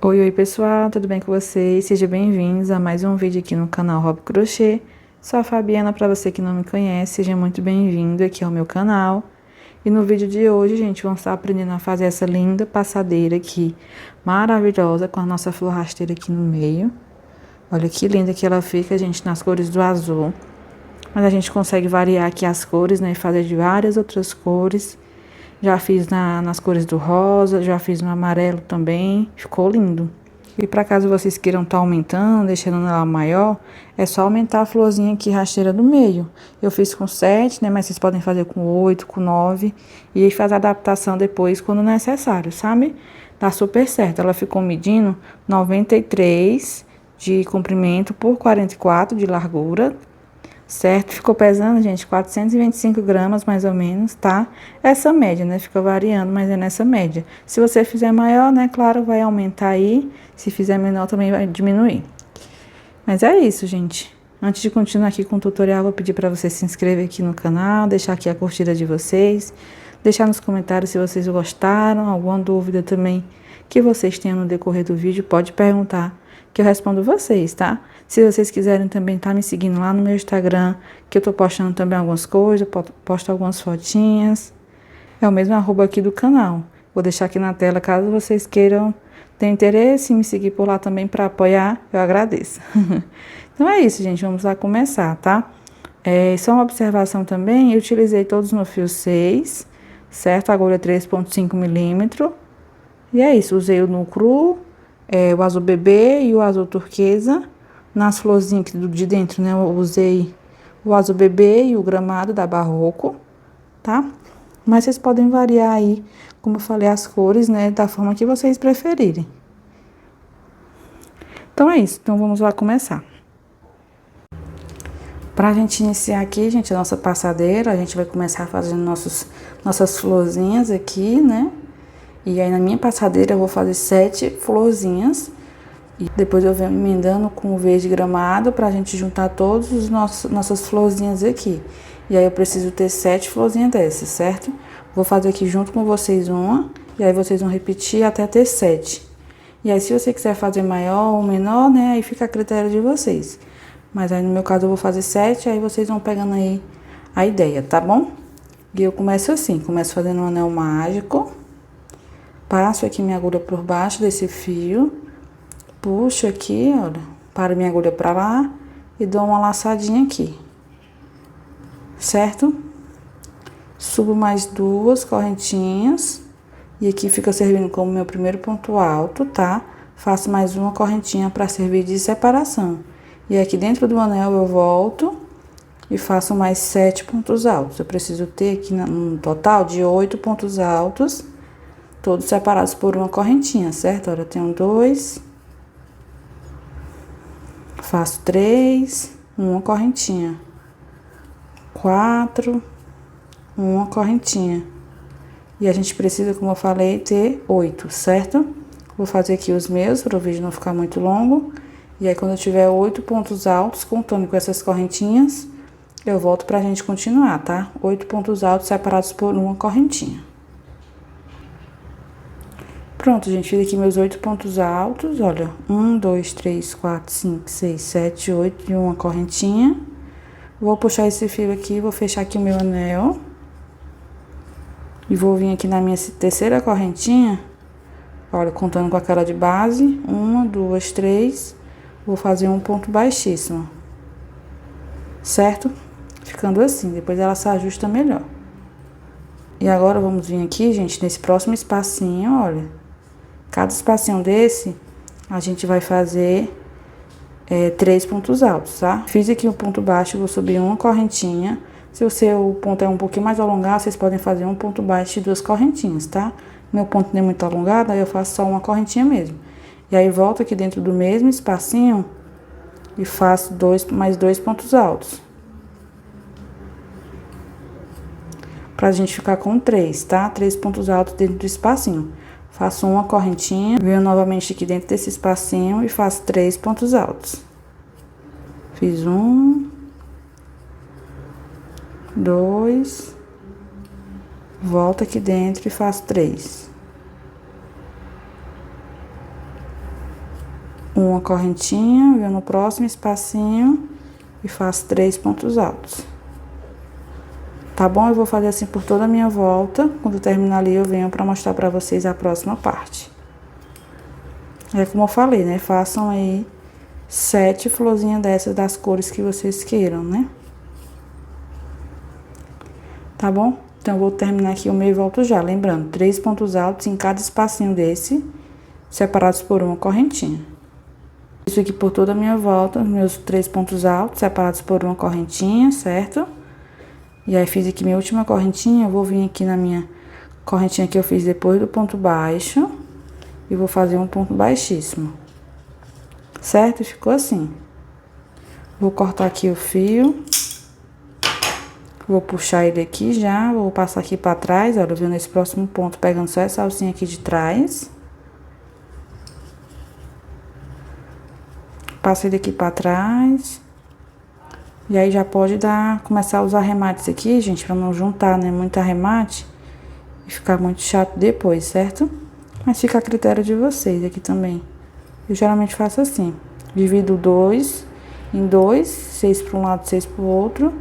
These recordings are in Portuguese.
Oi, oi pessoal, tudo bem com vocês? Sejam bem-vindos a mais um vídeo aqui no canal Hobby Crochê. Sou a Fabiana, para você que não me conhece, seja muito bem-vindo aqui ao meu canal. E no vídeo de hoje, gente, vamos estar aprendendo a fazer essa linda passadeira aqui, maravilhosa, com a nossa flor rasteira aqui no meio. Olha que linda que ela fica, gente, nas cores do azul. Mas a gente consegue variar aqui as cores, né, e fazer de várias outras cores. Já fiz nas cores do rosa, já fiz no amarelo também, ficou lindo. E para caso vocês queiram estar aumentando, deixando ela maior, é só aumentar a florzinha aqui rasteira do meio. Eu fiz com 7, né, mas vocês podem fazer com 8, com 9 e fazer a adaptação depois quando necessário, sabe? Tá super certo, ela ficou medindo 93 de comprimento por 44 de largura. Certo? Ficou pesando, gente, 425 gramas mais ou menos, tá? Essa média, né? Fica variando, mas é nessa média. Se você fizer maior, né? Claro, vai aumentar aí. Se fizer menor, também vai diminuir. Mas é isso, gente. Antes de continuar aqui com o tutorial, vou pedir para você se inscrever aqui no canal, deixar aqui a curtida de vocês, deixar nos comentários se vocês gostaram, alguma dúvida também que vocês tenham no decorrer do vídeo, pode perguntar, que eu respondo vocês, tá? Se vocês quiserem também me seguindo lá no meu Instagram, que eu tô postando também algumas coisas, posto algumas fotinhas. É o mesmo arroba aqui do canal. Vou deixar aqui na tela, caso vocês queiram ter interesse em me seguir por lá também para apoiar, eu agradeço. Então é isso, gente, vamos lá começar, tá? Só uma observação também, eu utilizei todos no fio 6, certo? Agulha 3,5 milímetros. E é isso, usei o nu cru, o azul bebê e o azul turquesa. Nas florzinhas de dentro, né, eu usei o azul bebê e o gramado da Barroco, tá? Mas vocês podem variar aí, como eu falei, as cores, né, da forma que vocês preferirem. Então é isso, então vamos lá começar. Pra gente iniciar aqui, gente, a nossa passadeira, a gente vai começar fazendo nossas florzinhas aqui, né? E aí na minha passadeira eu vou fazer 7 florzinhas. E depois eu venho emendando com o verde gramado pra gente juntar todas as nossas florzinhas aqui. E aí eu preciso ter 7 florzinhas dessas, certo? Vou fazer aqui junto com vocês uma, e aí vocês vão repetir até ter 7. E aí se você quiser fazer maior ou menor, né, aí fica a critério de vocês. Mas aí no meu caso eu vou fazer 7, aí vocês vão pegando aí a ideia, tá bom? E eu começo assim, começo fazendo um anel mágico. Passo aqui minha agulha por baixo desse fio. Puxo aqui, olha, paro minha agulha pra lá e dou uma laçadinha aqui, certo? Subo mais 2 correntinhas e aqui fica servindo como meu primeiro ponto alto, tá? Faço mais uma correntinha pra servir de separação. E aqui dentro do anel eu volto e faço mais 7 pontos altos. Eu preciso ter aqui um total de 8 pontos altos, todos separados por uma correntinha, certo? Olha, eu tenho 2... Faço 3, uma correntinha, 4, uma correntinha. E a gente precisa, como eu falei, ter 8, certo? Vou fazer aqui os meus, para o vídeo não ficar muito longo. E aí, quando eu tiver 8 pontos altos, contando com essas correntinhas, eu volto pra gente continuar, tá? 8 pontos altos separados por uma correntinha. Pronto, gente, fiz aqui meus 8 pontos altos, olha, 1, 2, 3, 4, 5, 6, 7, 8 e uma correntinha. Vou puxar esse fio aqui, vou fechar aqui o meu anel. E vou vir aqui na minha terceira correntinha, olha, contando com aquela de base, 1, 2, 3, vou fazer um ponto baixíssimo, certo? Ficando assim, depois ela se ajusta melhor. E agora vamos vir aqui, gente, nesse próximo espacinho, olha. Cada espacinho desse, a gente vai fazer 3 pontos altos, tá? Fiz aqui um ponto baixo, vou subir uma correntinha. Se o seu ponto é um pouquinho mais alongado, vocês podem fazer um ponto baixo e 2 correntinhas, tá? Meu ponto não é muito alongado, aí eu faço só uma correntinha mesmo. E aí, volto aqui dentro do mesmo espacinho e faço mais 2 pontos altos. Pra gente ficar com 3, tá? 3 pontos altos dentro do espacinho. Faço uma correntinha, venho novamente aqui dentro desse espacinho e faço 3 pontos altos. Fiz 1, 2, volto aqui dentro e faço 3. uma correntinha, venho no próximo espacinho e faço 3 pontos altos. Tá bom? Eu vou fazer assim por toda a minha volta. Quando terminar ali, eu venho pra mostrar pra vocês a próxima parte. É como eu falei, né? Façam aí 7 florzinhas dessas das cores que vocês queiram, né? Tá bom? Então, eu vou terminar aqui o meio e volto já. Lembrando, 3 pontos altos em cada espacinho desse, separados por uma correntinha. Isso aqui por toda a minha volta, meus 3 pontos altos, separados por uma correntinha, certo? E aí, fiz aqui minha última correntinha, eu vou vir aqui na minha correntinha que eu fiz depois do ponto baixo. E vou fazer um ponto baixíssimo. Certo? Ficou assim. Vou cortar aqui o fio. Vou puxar ele aqui já, vou passar aqui pra trás, olha, eu venho nesse próximo ponto, pegando só essa alcinha aqui de trás. Passo ele aqui pra trás. E aí já pode começar a usar arremates aqui, gente, pra não juntar, né, muito arremate e ficar muito chato depois, certo? Mas fica a critério de vocês aqui também. Eu geralmente faço assim, divido 2 em 2, 6 para um lado, 6 pro outro.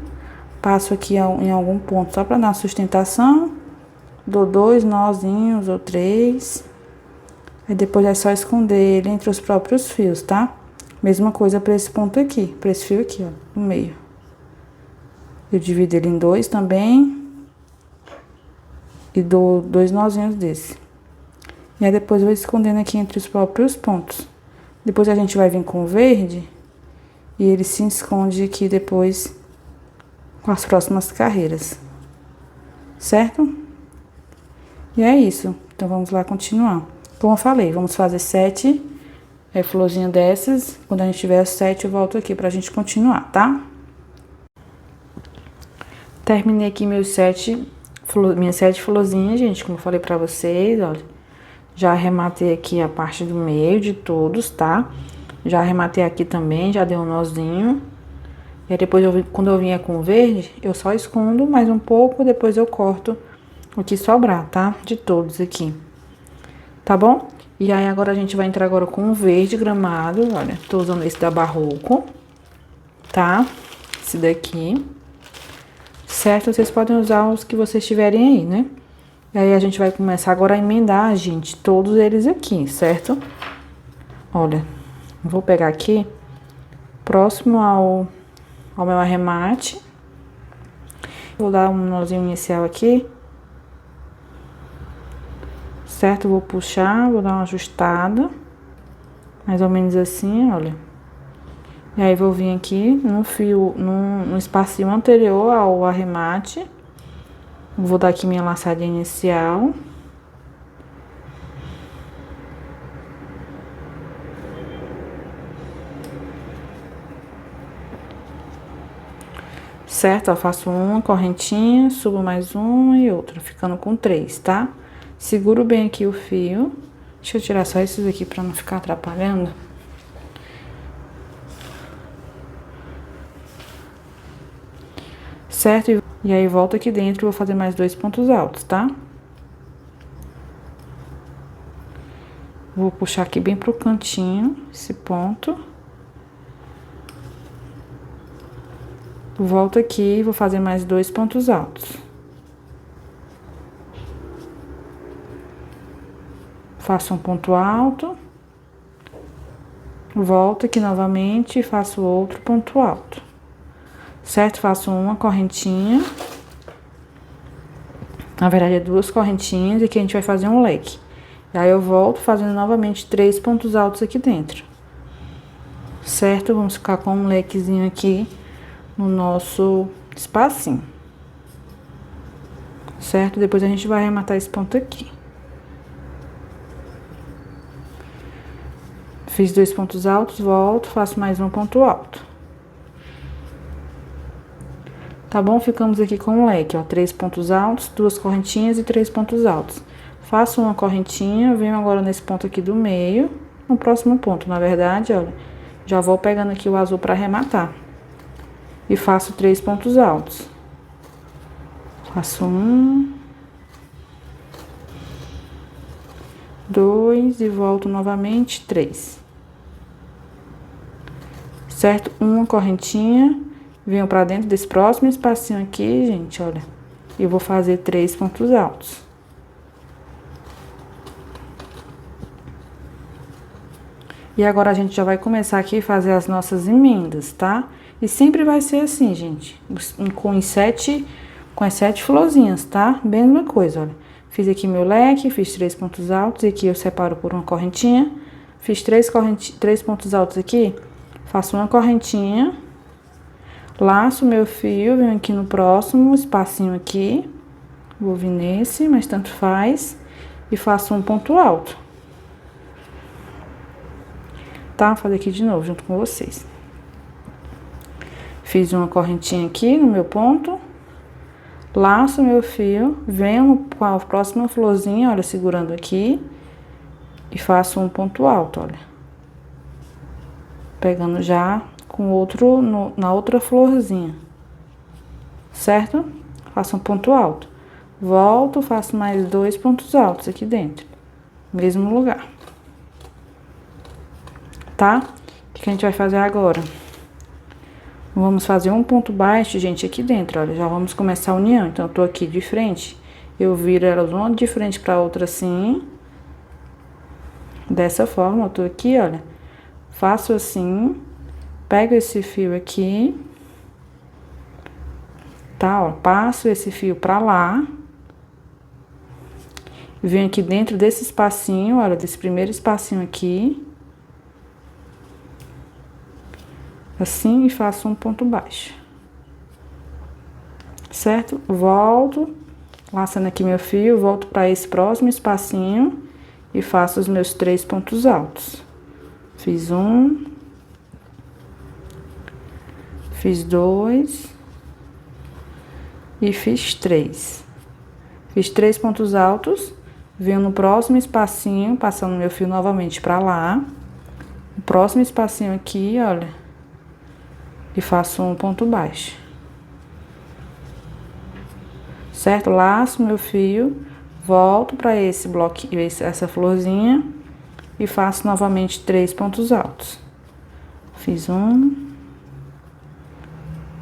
Passo aqui em algum ponto só pra dar uma sustentação. Dou 2 nozinhos ou 3. Aí depois é só esconder ele entre os próprios fios, tá? Mesma coisa pra esse ponto aqui, pra esse fio aqui, ó, no meio. Eu divido ele em 2 também. E dou 2 nozinhos desse. E aí depois eu vou escondendo aqui entre os próprios pontos. Depois a gente vai vir com o verde. E ele se esconde aqui depois com as próximas carreiras. Certo? E é isso. Então vamos lá continuar. Como eu falei, vamos fazer 7 florzinhas dessas. Quando a gente tiver as 7, eu volto aqui pra gente continuar, tá? Terminei aqui minhas 7 florzinhas, gente, como eu falei pra vocês, olha. Já arrematei aqui a parte do meio de todos, tá? Já arrematei aqui também, já dei um nozinho. E aí depois, quando eu vier com o verde, eu só escondo mais um pouco, depois eu corto o que sobrar, tá? De todos aqui. Tá bom? E aí agora a gente vai entrar agora com o verde gramado, olha. Tô usando esse da Barroco, tá? Esse daqui. Certo? Vocês podem usar os que vocês tiverem aí, né? E aí a gente vai começar agora a emendar, gente, todos eles aqui, certo? Olha, vou pegar aqui, próximo ao meu arremate. Vou dar um nozinho inicial aqui. Certo? Vou puxar, vou dar uma ajustada. Mais ou menos assim, olha. E aí vou vir aqui no fio, no espacinho anterior ao arremate. Vou dar aqui minha laçadinha inicial. Certo? Eu faço uma correntinha, subo mais uma e outra, ficando com 3, tá? Seguro bem aqui o fio. Deixa eu tirar só esses aqui pra não ficar atrapalhando. Certo? E aí, volto aqui dentro e vou fazer mais 2 pontos altos, tá? Vou puxar aqui bem pro cantinho, esse ponto. Volto aqui e vou fazer mais 2 pontos altos. Faço um ponto alto. Volto aqui novamente e faço outro ponto alto. Certo? Faço uma correntinha. Na verdade, é 2 correntinhas e aqui a gente vai fazer um leque. E aí eu volto fazendo novamente 3 pontos altos aqui dentro. Certo? Vamos ficar com um lequezinho aqui no nosso espacinho. Certo? Depois a gente vai arrematar esse ponto aqui. Fiz 2 pontos altos, volto, faço mais um ponto alto. Tá bom? Ficamos aqui com um leque, ó, 3 pontos altos, 2 correntinhas e 3 pontos altos. Faço uma correntinha, venho agora nesse ponto aqui do meio, no próximo ponto, na verdade, olha. Já vou pegando aqui o azul pra arrematar. E faço 3 pontos altos. Faço 1, 2 e volto novamente 3. certo? Uma correntinha, venho pra dentro desse próximo espacinho aqui, gente, olha. E vou fazer 3 pontos altos. E agora a gente já vai começar aqui a fazer as nossas emendas, tá? E sempre vai ser assim, gente, com as 7 florzinhas, tá? Mesma coisa, olha. Fiz aqui meu leque, fiz 3 pontos altos, e aqui eu separo por uma correntinha. Fiz 3 pontos altos aqui, faço uma correntinha, laço meu fio, venho aqui no próximo espacinho aqui, vou vir nesse, mas tanto faz, e faço um ponto alto. Tá? Vou fazer aqui de novo, junto com vocês. Fiz uma correntinha aqui no meu ponto, laço meu fio, venho com a próxima florzinha, olha, segurando aqui, e faço um ponto alto, olha. Pegando já com outro, na outra florzinha, certo? Faço um ponto alto. Volto, faço mais 2 pontos altos aqui dentro, mesmo lugar. Tá? O que a gente vai fazer agora? Vamos fazer um ponto baixo, gente, aqui dentro, olha, já vamos começar a união. Então, eu tô aqui de frente, eu viro elas uma de frente pra outra assim, dessa forma, eu tô aqui, olha, faço assim, pego esse fio aqui, tá, ó, passo esse fio pra lá, venho aqui dentro desse espacinho, olha, desse primeiro espacinho aqui, assim, e faço um ponto baixo, certo? Volto, laçando aqui meu fio, volto para esse próximo espacinho e faço os meus 3 pontos altos. Fiz um, fiz 2 e fiz 3. Fiz 3 pontos altos, venho no próximo espacinho, passando meu fio novamente para lá, no próximo espacinho aqui, olha, e faço um ponto baixo, certo? Laço meu fio, volto para esse bloquinho, essa florzinha, e faço novamente 3 pontos altos. Fiz 1,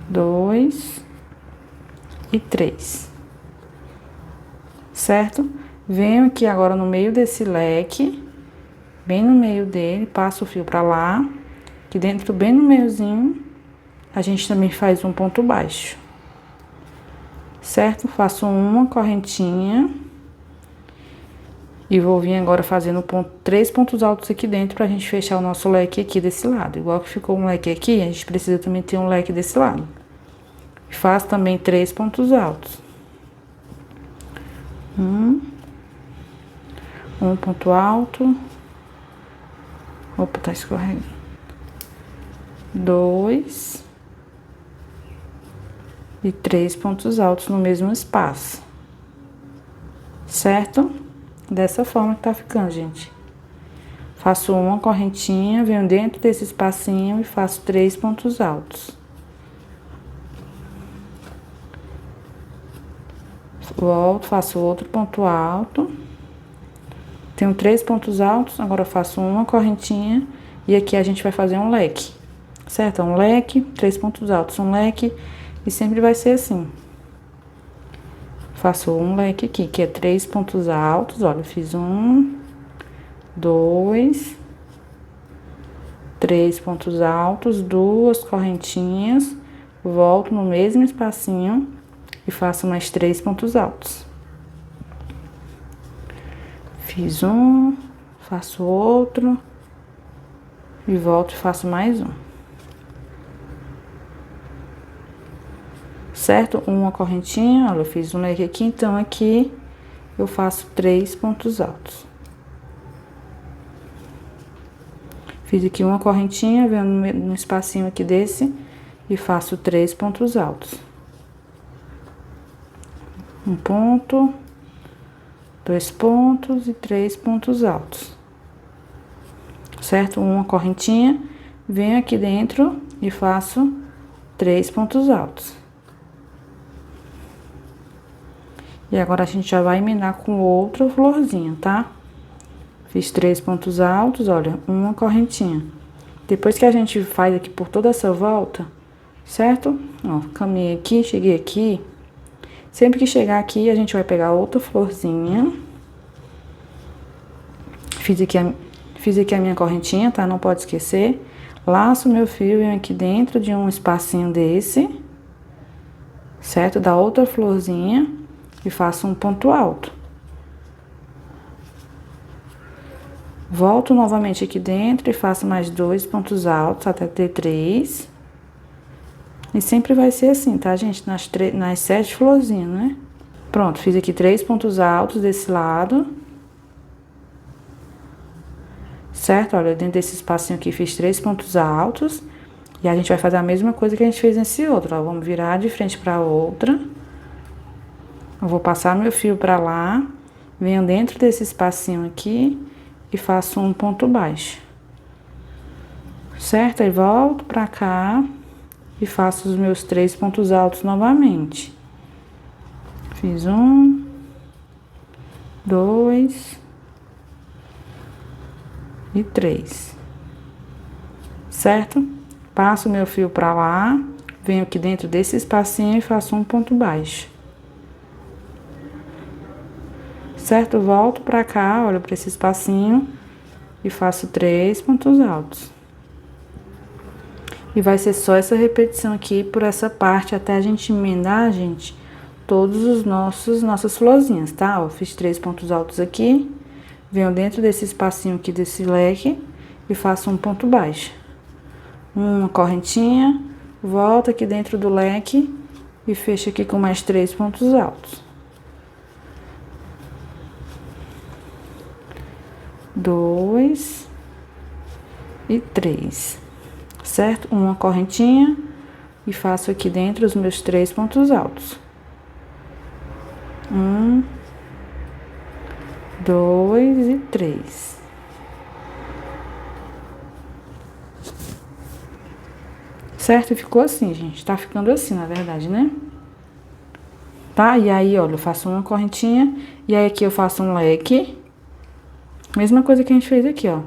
2 e 3, certo? Venho aqui agora no meio desse leque, bem no meio dele, passo o fio para lá, aqui dentro, bem no meiozinho, a gente também faz um ponto baixo, certo? Faço uma correntinha e vou vir agora fazendo 3 pontos altos aqui dentro pra gente fechar o nosso leque aqui desse lado. Igual que ficou um leque aqui, a gente precisa também ter um leque desse lado. Faço também 3 pontos altos. Um ponto alto. Opa, tá escorregando. 2 e 3 pontos altos no mesmo espaço, certo? Dessa forma que tá ficando, gente. Faço uma correntinha, venho dentro desse espacinho e faço 3 pontos altos. Volto, faço outro ponto alto. Tenho 3 pontos altos, agora eu faço uma correntinha e aqui a gente vai fazer um leque, certo? Um leque, 3 pontos altos, um leque. E sempre vai ser assim. Faço um leque aqui, que é 3 pontos altos, olha, eu fiz 1, 2, 3 pontos altos, 2 correntinhas, volto no mesmo espacinho e faço mais 3 pontos altos. Fiz um, faço outro e volto e faço mais um. Certo? Uma correntinha, olha, eu fiz um leque aqui, então aqui eu faço 3 pontos altos. Fiz aqui uma correntinha, venho no espacinho aqui desse e faço 3 pontos altos. Um ponto, 2 pontos e 3 pontos altos. Certo? Uma correntinha, venho aqui dentro e faço 3 pontos altos. E agora a gente já vai emendar com outra florzinha, tá? Fiz 3 pontos altos, olha, uma correntinha. Depois que a gente faz aqui por toda essa volta, certo? Ó, caminhei aqui, cheguei aqui. Sempre que chegar aqui, a gente vai pegar outra florzinha. Fiz aqui a minha correntinha, tá? Não pode esquecer. Laço meu fio, venho aqui dentro de um espacinho desse, certo? Da outra florzinha e faço um ponto alto. Volto novamente aqui dentro e faço mais 2 pontos altos até ter 3. E sempre vai ser assim, tá, gente? Nas 7 florzinhas, né? Pronto, fiz aqui 3 pontos altos desse lado. Certo? Olha, dentro desse espacinho aqui fiz 3 pontos altos. E a gente vai fazer a mesma coisa que a gente fez nesse outro, ó. Vamos virar de frente pra outra. Eu vou passar meu fio pra lá. Venho dentro desse espacinho aqui e faço um ponto baixo. Certo? Aí volto pra cá e faço os meus 3 pontos altos novamente. Fiz 1, 2 e 3. Certo? Passo meu fio pra lá, venho aqui dentro desse espacinho e faço um ponto baixo. Certo? Volto pra cá, olho pra esse espacinho e faço 3 pontos altos. E vai ser só essa repetição aqui por essa parte até a gente emendar, gente, todos os nossas florzinhas, tá? Ó, fiz 3 pontos altos aqui, venho dentro desse espacinho aqui desse leque e faço um ponto baixo. Uma correntinha, volto aqui dentro do leque e fecho aqui com mais 3 pontos altos. 2 e 3, certo? Uma correntinha e faço aqui dentro os meus 3 pontos altos. 1, 2 e 3. Certo? E ficou assim, gente. Tá ficando assim, na verdade, né? Tá? E aí, olha, eu faço uma correntinha e aí aqui eu faço um leque. Mesma coisa que a gente fez aqui, ó.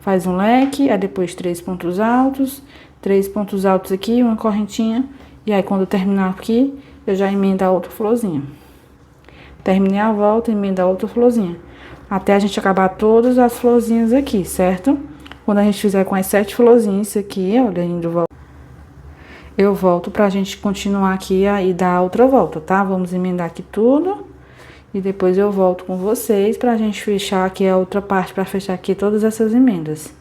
Faz um leque, aí depois 3 pontos altos aqui, uma correntinha. E aí, quando eu terminar aqui, eu já emendo a outra florzinha. Terminei a volta, emendo a outra florzinha. Até a gente acabar todas as florzinhas aqui, certo? Quando a gente fizer com as 7 florzinhas, isso aqui, olha, eu volto pra gente continuar aqui e dar a outra volta, tá? Vamos emendar aqui tudo. E depois eu volto com vocês pra gente fechar aqui a outra parte, pra fechar aqui todas essas emendas.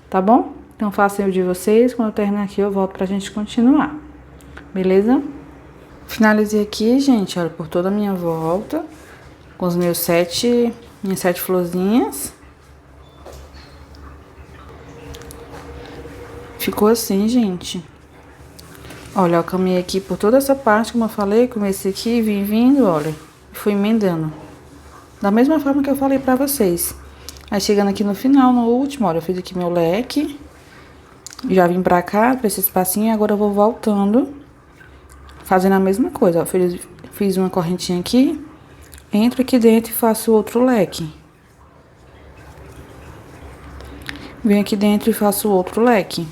Tá bom? Então, façam o de vocês. Quando eu terminar aqui, eu volto pra gente continuar. Beleza? Finalizei aqui, gente, olha, por toda a minha volta. Com os meus minhas 7 florzinhas. Ficou assim, gente. Olha, eu caminhei aqui por toda essa parte, como eu falei. Comecei aqui, vim vindo, olha. Fui emendando. Da mesma forma que eu falei pra vocês. Aí, chegando aqui no final, no último, olha, eu fiz aqui meu leque. Já vim pra cá, pra esse espacinho, e agora eu vou voltando. Fazendo a mesma coisa, ó. Fiz uma correntinha aqui. Entro aqui dentro e faço outro leque. Venho aqui dentro e faço outro leque.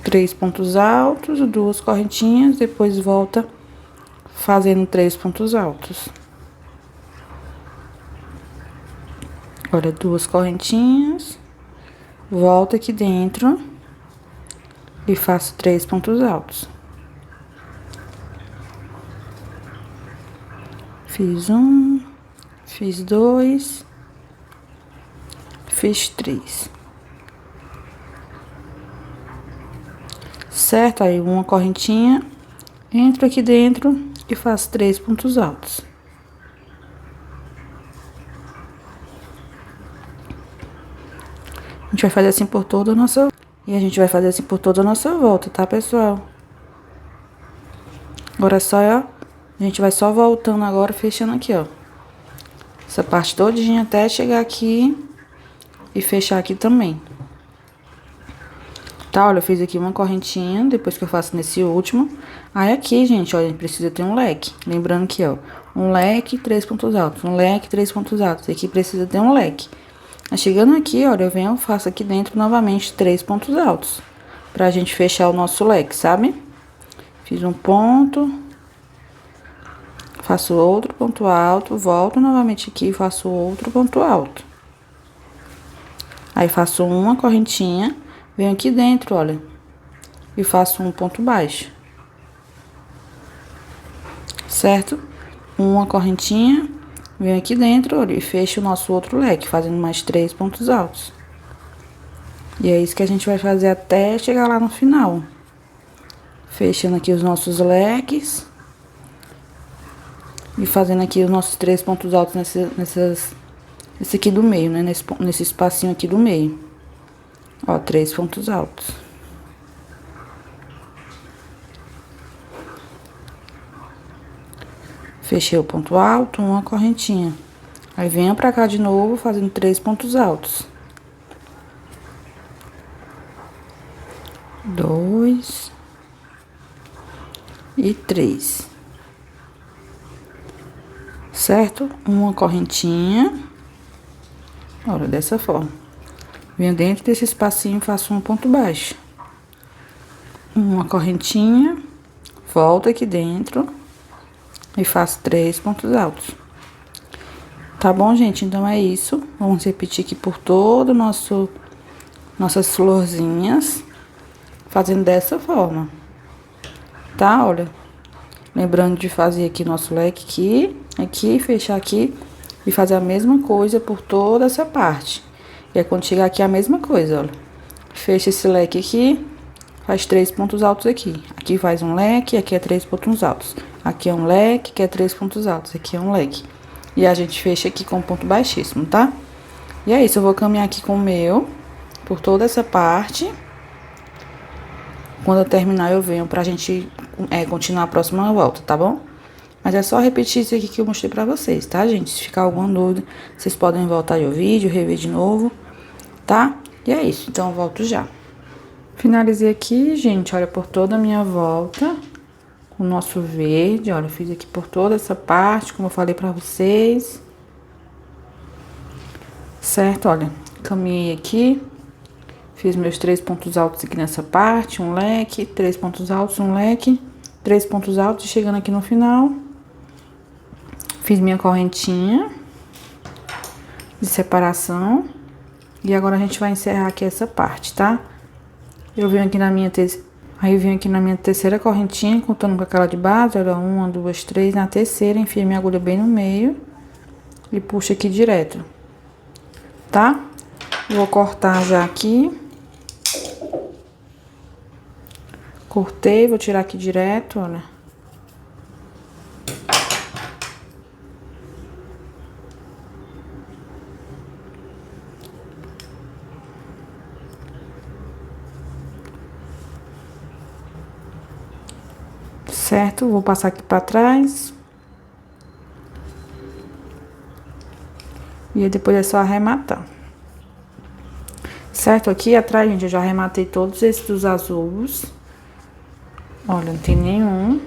3 pontos altos, 2 correntinhas, depois volta fazendo 3 pontos altos. Olha, 2 correntinhas, volto aqui dentro e faço 3 pontos altos. Fiz 1, fiz 2, fiz 3. Certo? Aí, uma correntinha, entro aqui dentro e faço 3 pontos altos. A gente vai fazer assim por toda a nossa... E a gente vai fazer assim por toda a nossa volta, tá, pessoal? Agora é só, ó, a gente vai só voltando agora, fechando aqui, ó. Essa parte todinha até chegar aqui e fechar aqui também. Tá, olha, eu fiz aqui uma correntinha, depois que eu faço nesse último. Aí aqui, gente, olha, precisa ter um leque. Lembrando que, ó, um leque, 3 pontos altos. Um leque, 3 pontos altos. Aqui precisa ter um leque. Mas chegando aqui, olha, eu venho, faço aqui dentro novamente 3 pontos altos. Pra gente fechar o nosso leque, sabe? Fiz um ponto. Faço outro ponto alto, volto novamente aqui e faço outro ponto alto. Aí, faço uma correntinha, venho aqui dentro, olha, e faço um ponto baixo. Certo? Uma correntinha, venho aqui dentro, olha, e fecho o nosso outro leque, fazendo mais 3 pontos altos. E é isso que a gente vai fazer até chegar lá no final. Fechando aqui os nossos leques. E fazendo aqui os nossos 3 pontos altos nesse aqui do meio, né? Nesse espacinho aqui do meio. Ó, 3 pontos altos. Fechei o ponto alto, uma correntinha. Aí, venho pra cá de novo, fazendo 3 pontos altos. 2 e 3. Certo? Uma correntinha. Olha, dessa forma. Venho dentro desse espacinho e faço um ponto baixo. Uma correntinha. Volto aqui dentro. E faço 3 pontos altos. Tá bom, gente? Então, é isso. Vamos repetir aqui por todo nossas florzinhas. Fazendo dessa forma. Tá? Olha. Lembrando de fazer aqui nosso leque aqui, fechar aqui e fazer a mesma coisa por toda essa parte. E aí, quando chegar aqui, a mesma coisa, olha. Fecha esse leque aqui, faz 3 pontos altos aqui. Aqui faz um leque, aqui é 3 pontos altos. Aqui é um leque, que é 3 pontos altos. Aqui é um leque. E a gente fecha aqui com ponto baixíssimo, tá? E é isso, eu vou caminhar aqui com o meu, por toda essa parte. Quando eu terminar, eu venho pra gente continuar a próxima volta, tá bom? Mas é só repetir isso aqui que eu mostrei pra vocês, tá, gente? Se ficar alguma dúvida, vocês podem voltar aí o vídeo, rever de novo, tá? E é isso, então eu volto já. Finalizei aqui, gente, olha, por toda a minha volta, com o nosso verde, olha, eu fiz aqui por toda essa parte, como eu falei pra vocês. Certo? Olha, caminhei aqui. Fiz meus 3 pontos altos aqui nessa parte, um leque, 3 pontos altos, um leque, 3 pontos altos, e chegando aqui no final, fiz minha correntinha de separação, e agora a gente vai encerrar aqui essa parte, tá? Eu venho aqui na minha terceira correntinha, contando com aquela de base, olha, 1, 2, 3, na terceira, enfio minha agulha bem no meio, e puxo aqui direto, tá? Vou cortar já aqui. Cortei, vou tirar aqui direto, olha. Certo? Vou passar aqui pra trás. E aí depois é só arrematar. Certo? Aqui atrás, gente, eu já arrematei todos esses dos azuis. Olha, não tem nenhum.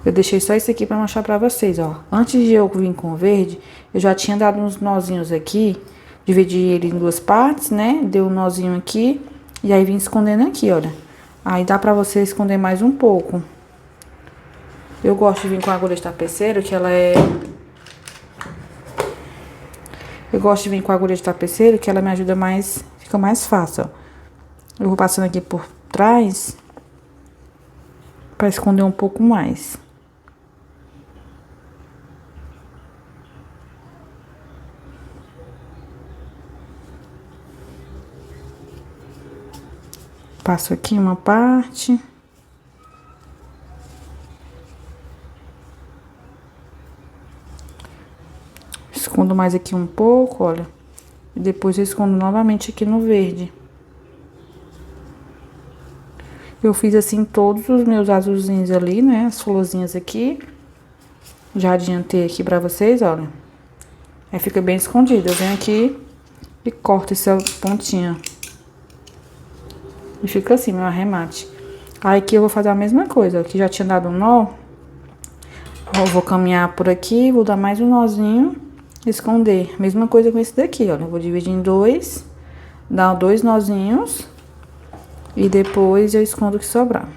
Eu deixei só esse aqui pra mostrar pra vocês, ó. Antes de eu vir com o verde, eu já tinha dado uns nozinhos aqui. Dividi ele em 2 partes, né? Deu um nozinho aqui. E aí, vim escondendo aqui, olha. Aí, dá pra você esconder mais um pouco. Eu gosto de vir com a agulha de tapeceiro, que ela é... Eu gosto de vir com a agulha de tapeceiro, que ela me ajuda mais... Fica mais fácil, ó. Eu vou passando aqui por trás... Pra esconder um pouco mais. Passo aqui uma parte. Escondo mais aqui um pouco, olha. E depois eu escondo novamente aqui no verde. Eu fiz assim todos os meus azulzinhos ali, né? As florzinhas aqui. Já adiantei aqui pra vocês, olha. Aí fica bem escondido. Eu venho aqui e corto essa pontinha. E fica assim, meu arremate. Aí aqui eu vou fazer a mesma coisa. Aqui já tinha dado um nó. Eu vou caminhar por aqui, vou dar mais um nozinho. esconder. Mesma coisa com esse daqui, olha. Eu vou dividir em dois, dar 2 nozinhos e depois eu escondo o que sobrar.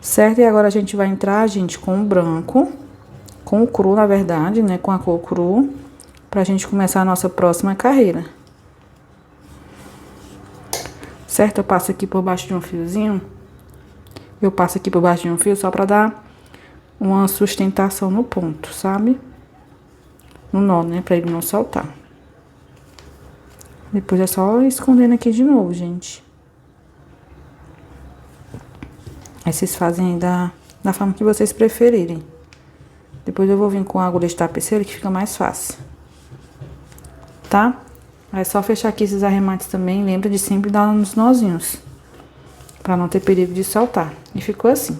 Certo? E agora a gente vai entrar, gente, com o branco, com o cru, na verdade, né? Com a cor cru, pra gente começar a nossa próxima carreira. Certo? Eu passo aqui por baixo de um fiozinho. Eu passo aqui por baixo de um fio só pra dar uma sustentação no ponto, sabe? No nó, né? Pra ele não soltar. Depois é só escondendo aqui de novo, gente. Aí vocês fazem da forma que vocês preferirem. Depois eu vou vir com a agulha de tapeceira que fica mais fácil. Tá? Aí é só fechar aqui esses arremates também. Lembra de sempre dar nos nozinhos. Pra não ter perigo de soltar. E ficou assim.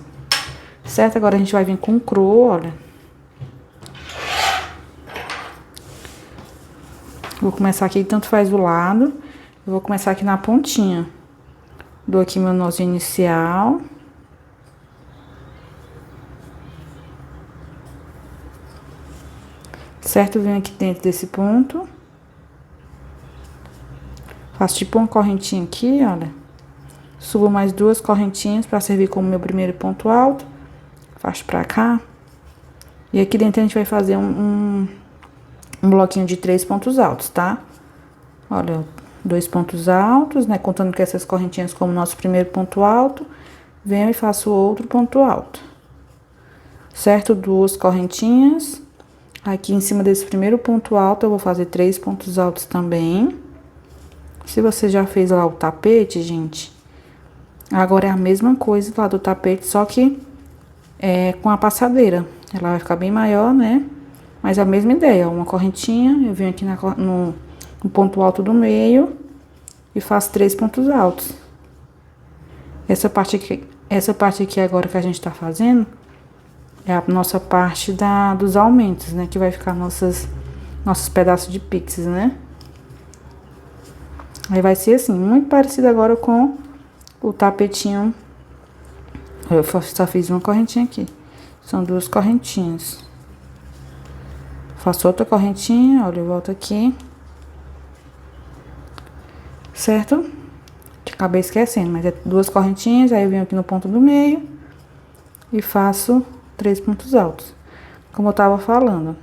Certo? Agora a gente vai vir com o cru, olha. Vou começar aqui, tanto faz o lado. Eu vou começar aqui na pontinha. Dou aqui meu nozinho inicial. Certo? Venho aqui dentro desse ponto. Faço tipo uma correntinha aqui, olha. Subo mais 2 correntinhas pra servir como meu primeiro ponto alto. Faço pra cá. E aqui dentro a gente vai fazer um bloquinho de 3 pontos altos, tá? Olha, 2 pontos altos, né? Contando com essas correntinhas como nosso primeiro ponto alto. Venho e faço outro ponto alto. Certo? 2 correntinhas. Aqui em cima desse primeiro ponto alto, eu vou fazer 3 pontos altos também. Se você já fez lá o tapete, gente, agora é a mesma coisa lá do tapete, só que com a passadeira. Ela vai ficar bem maior, né? Mas a mesma ideia, uma correntinha, eu venho aqui no ponto alto do meio e faço 3 pontos altos. Essa parte aqui agora que a gente tá fazendo é a nossa parte dos aumentos, né? Que vai ficar nossos pedaços de pixels, né? Aí vai ser assim, muito parecido agora com o tapetinho. Eu só fiz uma correntinha aqui. São 2 correntinhas. Faço outra correntinha, olha, eu volto aqui. Certo? Acabei esquecendo, mas é 2 correntinhas, aí eu venho aqui no ponto do meio e faço 3 pontos altos. Como eu tava falando.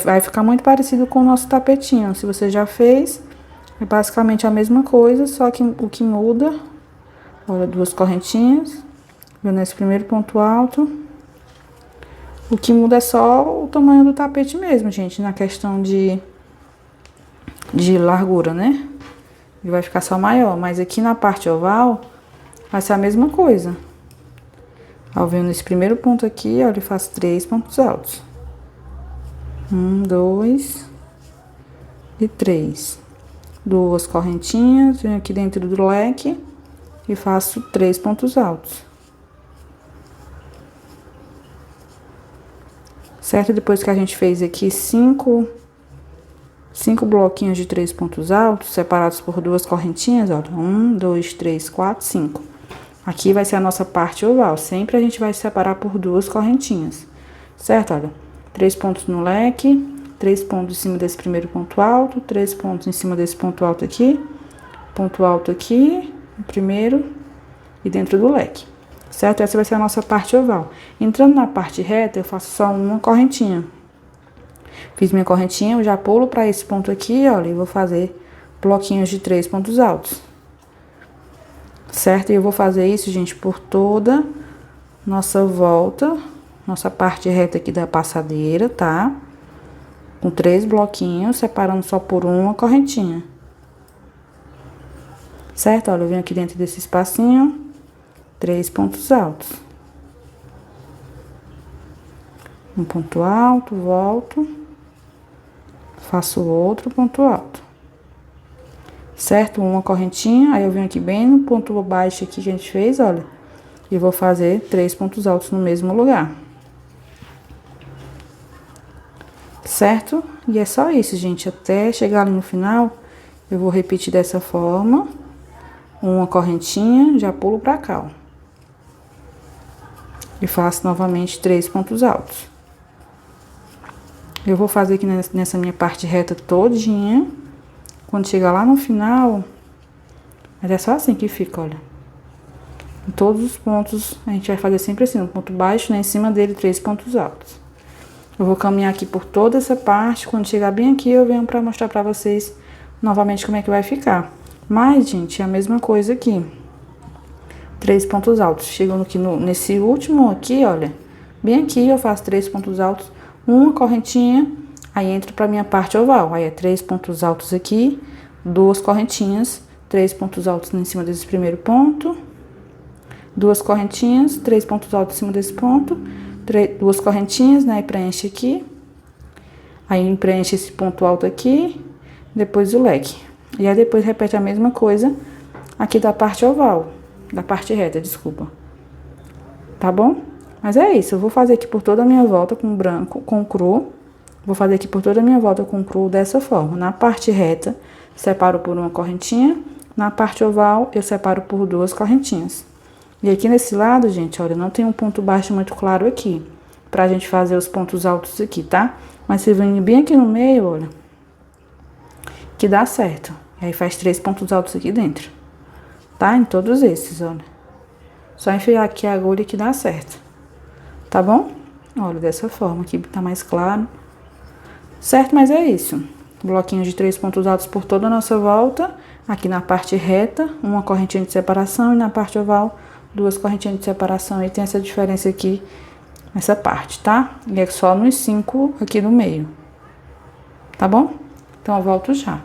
Vai ficar muito parecido com o nosso tapetinho. Se você já fez, é basicamente a mesma coisa, só que o que muda, olha, 2 correntinhas, venho nesse primeiro ponto alto. O que muda é só o tamanho do tapete mesmo, gente, na questão de largura, né? E vai ficar só maior, mas aqui na parte oval vai ser a mesma coisa. Eu venho nesse primeiro ponto aqui, olha, e faço 3 pontos altos. 1, 2 e 3. 2 correntinhas, venho aqui dentro do leque e faço 3 pontos altos. Certo? Depois que a gente fez aqui 5 bloquinhos de 3 pontos altos, separados por 2 correntinhas, olha, 1, 2, 3, 4, 5. Aqui vai ser a nossa parte oval, sempre a gente vai separar por 2 correntinhas, certo? Olha, 3 pontos no leque, 3 pontos em cima desse primeiro ponto alto, 3 pontos em cima desse ponto alto aqui, o primeiro e dentro do leque, certo? Essa vai ser a nossa parte oval. Entrando na parte reta, eu faço só uma correntinha. Fiz minha correntinha, eu já pulo para esse ponto aqui, olha, e vou fazer bloquinhos de 3 pontos altos. Certo? E eu vou fazer isso, gente, por toda nossa volta, nossa parte reta aqui da passadeira, tá? Com 3 bloquinhos, separando só por uma correntinha. Certo? Olha, eu venho aqui dentro desse espacinho, 3 pontos altos. Um ponto alto, volto. Faço outro ponto alto. Certo? Uma correntinha, aí eu venho aqui bem no ponto baixo aqui que a gente fez, olha. E vou fazer 3 pontos altos no mesmo lugar. Certo? E é só isso, gente. Até chegar ali no final, eu vou repetir dessa forma. Uma correntinha, já pulo pra cá, ó. E faço novamente 3 pontos altos. Eu vou fazer aqui nessa minha parte reta todinha. Quando chegar lá no final, mas é só assim que fica, olha. Em todos os pontos, a gente vai fazer sempre assim, um ponto baixo, né? Em cima dele, 3 pontos altos. Eu vou caminhar aqui por toda essa parte. Quando chegar bem aqui, eu venho pra mostrar pra vocês novamente como é que vai ficar. Mas, gente, é a mesma coisa aqui. 3 pontos altos. Chegando aqui nesse último aqui, olha. Bem aqui, eu faço 3 pontos altos. Uma correntinha, aí entro pra minha parte oval. Aí é 3 pontos altos aqui, 2 correntinhas, 3 pontos altos em cima desse primeiro ponto. 2 correntinhas, 3 pontos altos em cima desse ponto. 2 correntinhas, né? E preenche aqui. Aí preenche esse ponto alto aqui. Depois o leque. E aí depois repete a mesma coisa aqui da parte oval. Da parte reta, desculpa. Tá bom? Mas é isso, eu vou fazer aqui por toda a minha volta com branco, com cru. Vou fazer aqui por toda a minha volta com cru dessa forma. Na parte reta, separo por uma correntinha. Na parte oval, eu separo por 2 correntinhas. E aqui nesse lado, gente, olha, não tem um ponto baixo muito claro aqui. Pra gente fazer os pontos altos aqui, tá? Mas se vem bem aqui no meio, olha, que dá certo. E aí faz 3 pontos altos aqui dentro. Tá? Em todos esses, olha. Só enfiar aqui a agulha que dá certo. Tá bom? Olha, dessa forma aqui tá mais claro. Certo? Mas é isso. Bloquinho de 3 pontos altos por toda a nossa volta. Aqui na parte reta, uma correntinha de separação. E na parte oval, 2 correntinhas de separação. E tem essa diferença aqui, nessa parte, tá? E é só nos 5 aqui no meio. Tá bom? Então, eu volto já.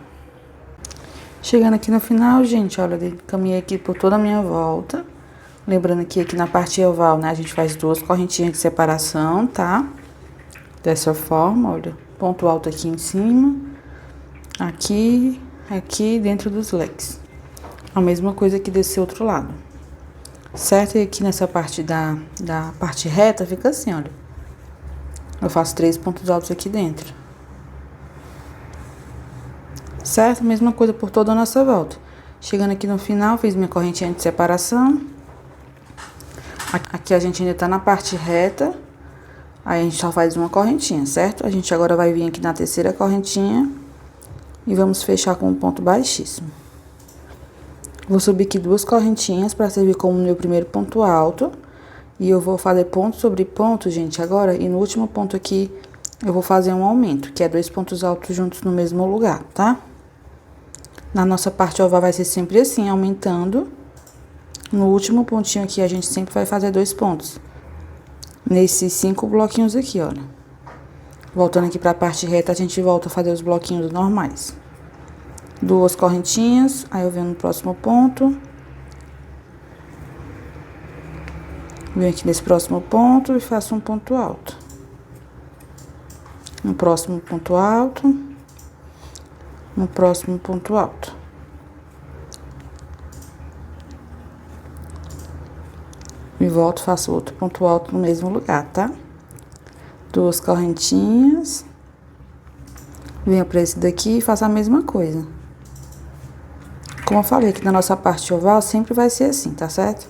Chegando aqui no final, gente, olha, caminhei aqui por toda a minha volta. Lembrando que aqui na parte oval, né, a gente faz 2 correntinhas de separação, tá? Dessa forma, olha, ponto alto aqui em cima, aqui dentro dos leques. A mesma coisa aqui desse outro lado. Certo? E aqui nessa parte da parte reta, fica assim, olha. Eu faço 3 pontos altos aqui dentro. Certo? Mesma coisa por toda a nossa volta. Chegando aqui no final, fiz minha correntinha de separação. Aqui a gente ainda tá na parte reta, aí a gente só faz uma correntinha, certo? A gente agora vai vir aqui na terceira correntinha e vamos fechar com um ponto baixíssimo. Vou subir aqui 2 correntinhas para servir como meu primeiro ponto alto. E eu vou fazer ponto sobre ponto, gente, agora. E no último ponto aqui, eu vou fazer um aumento, que é 2 pontos altos juntos no mesmo lugar, tá? Na nossa parte oval vai ser sempre assim, aumentando. No último pontinho aqui, a gente sempre vai fazer 2 pontos. Nesses 5 bloquinhos aqui, olha. Voltando aqui pra parte reta, a gente volta a fazer os bloquinhos normais. 2 correntinhas, aí eu venho no próximo ponto. Venho aqui nesse próximo ponto e faço um ponto alto. No próximo ponto alto. No próximo ponto alto. E volto, faço outro ponto alto no mesmo lugar, tá? 2 correntinhas. Venho pra esse daqui e faço a mesma coisa. Como eu falei, aqui na nossa parte oval sempre vai ser assim, tá certo?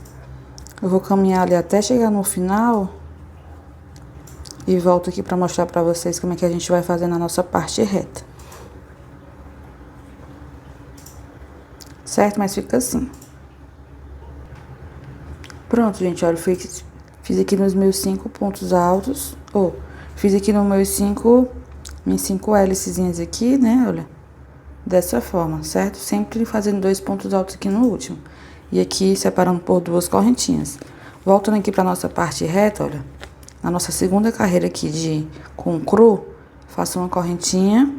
Eu vou caminhar ali até chegar no final. E volto aqui pra mostrar pra vocês como é que a gente vai fazer na nossa parte reta. Certo? Mas fica assim. Pronto, gente, olha, fiz aqui nos meus 5 pontos altos, fiz aqui nos meus minhas 5 hélicezinhas aqui, né, olha, dessa forma, certo? Sempre fazendo 2 pontos altos aqui no último. E aqui separando por 2 correntinhas. Voltando aqui pra nossa parte reta, olha, na nossa segunda carreira aqui com cru, faço uma correntinha,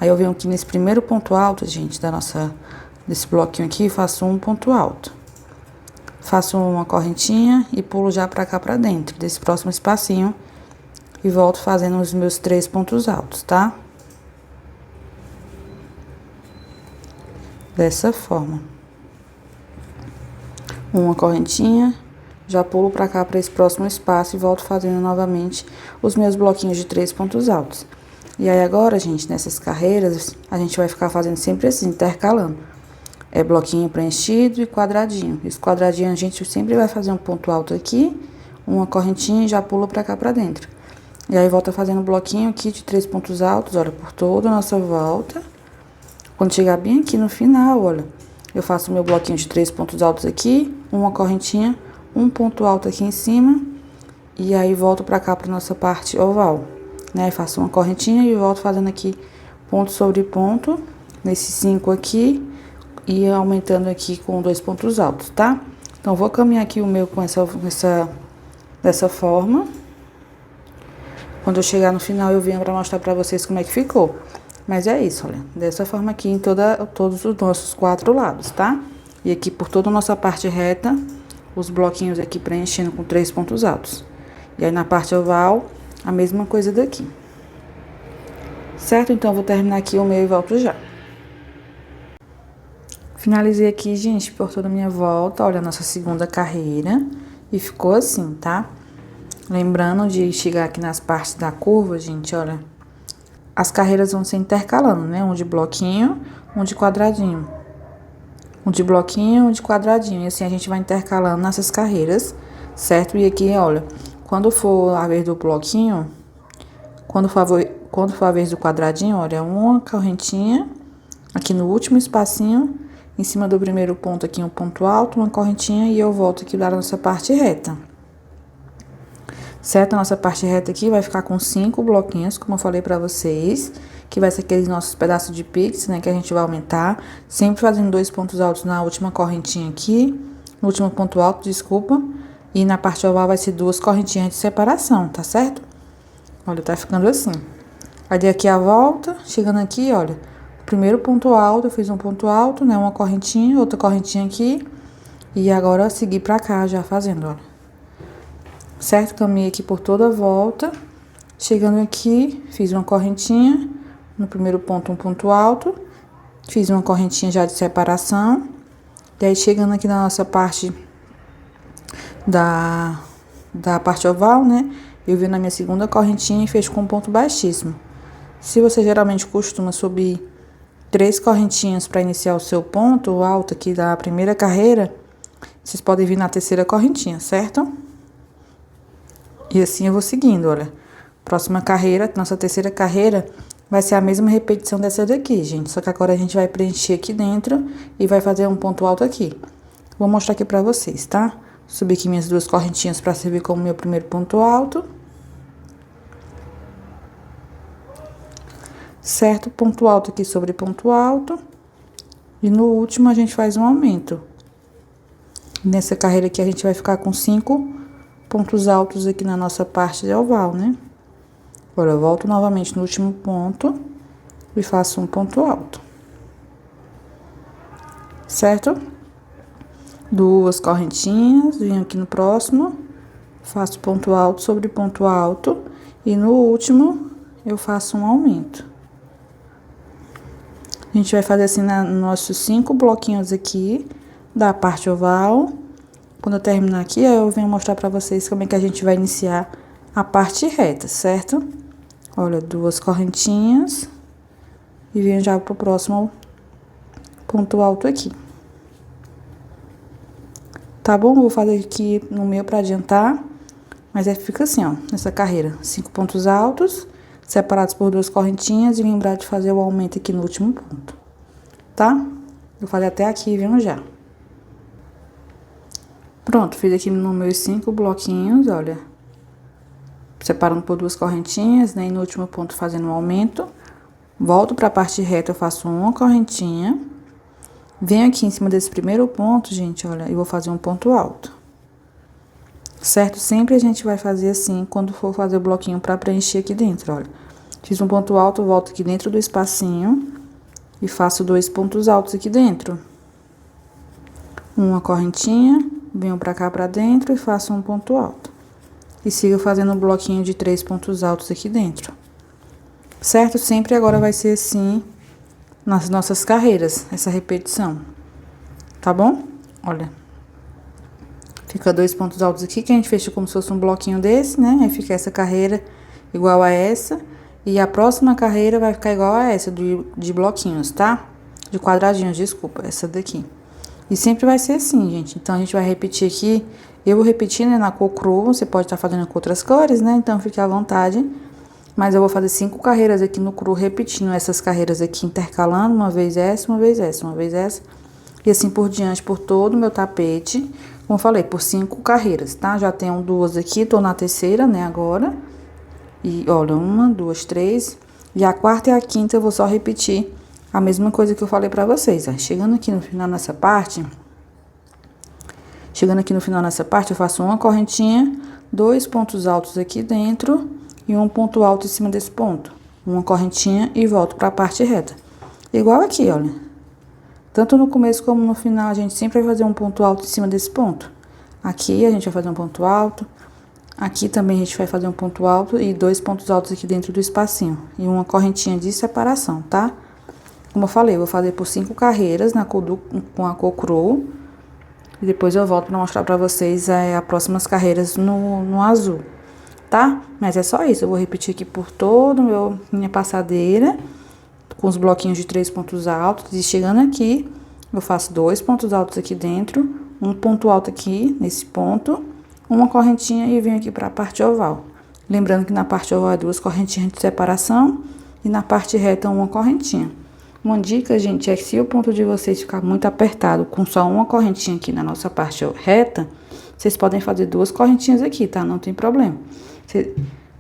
aí eu venho aqui nesse primeiro ponto alto, gente, desse bloquinho aqui, faço um ponto alto. Faço uma correntinha e pulo já pra cá pra dentro desse próximo espacinho. E volto fazendo os meus 3 pontos altos, tá? Dessa forma. Uma correntinha, já pulo pra cá pra esse próximo espaço e volto fazendo novamente os meus bloquinhos de 3 pontos altos. E aí agora, gente, nessas carreiras, a gente vai ficar fazendo sempre assim, intercalando. É bloquinho preenchido e quadradinho. Esse quadradinho a gente sempre vai fazer um ponto alto aqui, uma correntinha e já pula pra cá pra dentro. E aí volta fazendo um bloquinho aqui de 3 pontos altos, olha, por toda a nossa volta. Quando chegar bem aqui no final, olha, eu faço meu bloquinho de 3 pontos altos aqui, uma correntinha, um ponto alto aqui em cima, e aí volto pra cá pra nossa parte oval, né? Faço uma correntinha e volto fazendo aqui ponto sobre ponto, nesses 5 aqui, e aumentando aqui com 2 pontos altos, tá? Então, vou caminhar aqui o meu com dessa forma. Quando eu chegar no final, eu venho pra mostrar pra vocês como é que ficou. Mas é isso, olha, dessa forma aqui em todos os nossos 4 lados, tá? E aqui por toda a nossa parte reta, os bloquinhos aqui preenchendo com 3 pontos altos. E aí na parte oval, a mesma coisa daqui. Certo? Então, eu vou terminar aqui o meu e volto já. Finalizei aqui, gente, por toda a minha volta, olha, a nossa segunda carreira. E ficou assim, tá? Lembrando de chegar aqui nas partes da curva, gente, olha. As carreiras vão se intercalando, né? Um de bloquinho, um de quadradinho. Um de bloquinho, um de quadradinho. E assim a gente vai intercalando nessas carreiras, certo? E aqui, olha, quando for a vez do bloquinho, quando for a vez do quadradinho, olha, uma correntinha aqui no último espacinho, em cima do primeiro ponto aqui um ponto alto, uma correntinha e eu volto aqui da nossa parte reta. Certo? A nossa parte reta aqui vai ficar com 5 bloquinhos, como eu falei pra vocês, que vai ser aqueles nossos pedaços de pix, né, que a gente vai aumentar, sempre fazendo 2 pontos altos na última correntinha aqui, no último ponto alto, desculpa, e na parte oval vai ser 2 correntinhas de separação, tá certo? Olha, tá ficando assim. Aí dei aqui a volta, chegando aqui, olha, primeiro ponto alto, eu fiz um ponto alto, né, uma correntinha, outra correntinha aqui, e agora eu segui pra cá já fazendo, olha. Certo? Caminhei aqui por toda a volta. Chegando aqui, fiz uma correntinha. No primeiro ponto, um ponto alto. Fiz uma correntinha já de separação. Daí, chegando aqui na nossa parte da parte oval, né? Eu venho na minha segunda correntinha e fecho com um ponto baixíssimo. Se você geralmente costuma subir 3 correntinhas para iniciar o seu ponto alto aqui da primeira carreira, vocês podem vir na terceira correntinha, certo? E assim eu vou seguindo, olha. Próxima carreira, nossa terceira carreira, vai ser a mesma repetição dessa daqui, gente. Só que agora a gente vai preencher aqui dentro e vai fazer um ponto alto aqui. Vou mostrar aqui pra vocês, tá? Subir aqui minhas 2 correntinhas pra servir como meu primeiro ponto alto. Certo? Ponto alto aqui sobre ponto alto. E no último a gente faz um aumento. Nessa carreira aqui a gente vai ficar com 5 pontos altos aqui na nossa parte de oval, né? Agora eu volto novamente no último ponto e faço um ponto alto. Certo? 2 correntinhas, venho aqui no próximo, faço ponto alto sobre ponto alto e no último eu faço um aumento. A gente vai fazer assim nos nossos 5 bloquinhos aqui da parte oval. Quando eu terminar aqui, eu venho mostrar pra vocês como é que a gente vai iniciar a parte reta, certo? Olha, 2 correntinhas e venho já pro próximo ponto alto aqui. Tá bom? Vou fazer aqui no meu pra adiantar, mas aí fica assim, ó, nessa carreira. 5 pontos altos, separados por 2 correntinhas e lembrar de fazer o aumento aqui no último ponto, tá? Vou fazer até aqui e venho já. Pronto, fiz aqui nos meus 5 bloquinhos, olha. Separando por 2 correntinhas, né? E no último ponto fazendo um aumento. Volto pra parte reta, eu faço uma correntinha. Venho aqui em cima desse primeiro ponto, gente, olha, e vou fazer um ponto alto. Certo? Sempre a gente vai fazer assim, quando for fazer o bloquinho pra preencher aqui dentro, olha. Fiz um ponto alto, volto aqui dentro do espacinho. E faço 2 pontos altos aqui dentro. Uma correntinha. Venho pra cá pra dentro e faço um ponto alto. E sigo fazendo um bloquinho de 3 pontos altos aqui dentro. Certo? Sempre agora vai ser assim nas nossas carreiras, essa repetição. Tá bom? Olha. Fica 2 pontos altos aqui, que a gente fecha como se fosse um bloquinho desse, né? Aí fica essa carreira igual a essa. E a próxima carreira vai ficar igual a essa, de bloquinhos, tá? De quadradinhos, desculpa, essa daqui. E sempre vai ser assim, gente. Então, a gente vai repetir aqui. Eu vou repetir, né, na cor cru. Você pode estar fazendo com outras cores, né? Então, fique à vontade. Mas eu vou fazer 5 carreiras aqui no cru, repetindo essas carreiras aqui, intercalando. Uma vez essa, uma vez essa, uma vez essa. E assim por diante, por todo o meu tapete. Como eu falei, por 5 carreiras, tá? Já tenho 2 aqui, tô na terceira, né, agora. E, olha, 1, 2, 3. E a quarta e a quinta eu vou só repetir a mesma coisa que eu falei pra vocês, ó. Chegando aqui no final nessa parte... eu faço uma correntinha, 2 pontos altos aqui dentro e um ponto alto em cima desse ponto. Uma correntinha e volto pra parte reta. Igual aqui, olha. Tanto no começo como no final, a gente sempre vai fazer um ponto alto em cima desse ponto. Aqui a gente vai fazer um ponto alto. Aqui também a gente vai fazer um ponto alto e 2 pontos altos aqui dentro do espacinho. E uma correntinha de separação, tá? Como eu falei, eu vou fazer por 5 carreiras com a cor cru. E depois eu volto pra mostrar pra vocês as próximas carreiras no azul, tá? Mas é só isso, eu vou repetir aqui por toda minha passadeira, com os bloquinhos de 3 pontos altos. E chegando aqui, eu faço 2 pontos altos aqui dentro, um ponto alto aqui nesse ponto, uma correntinha e venho aqui pra parte oval. Lembrando que na parte oval é 2 correntinhas de separação e na parte reta uma correntinha. Uma dica, gente, é que se o ponto de vocês ficar muito apertado com só uma correntinha aqui na nossa parte reta, vocês podem fazer 2 correntinhas aqui, tá? Não tem problema.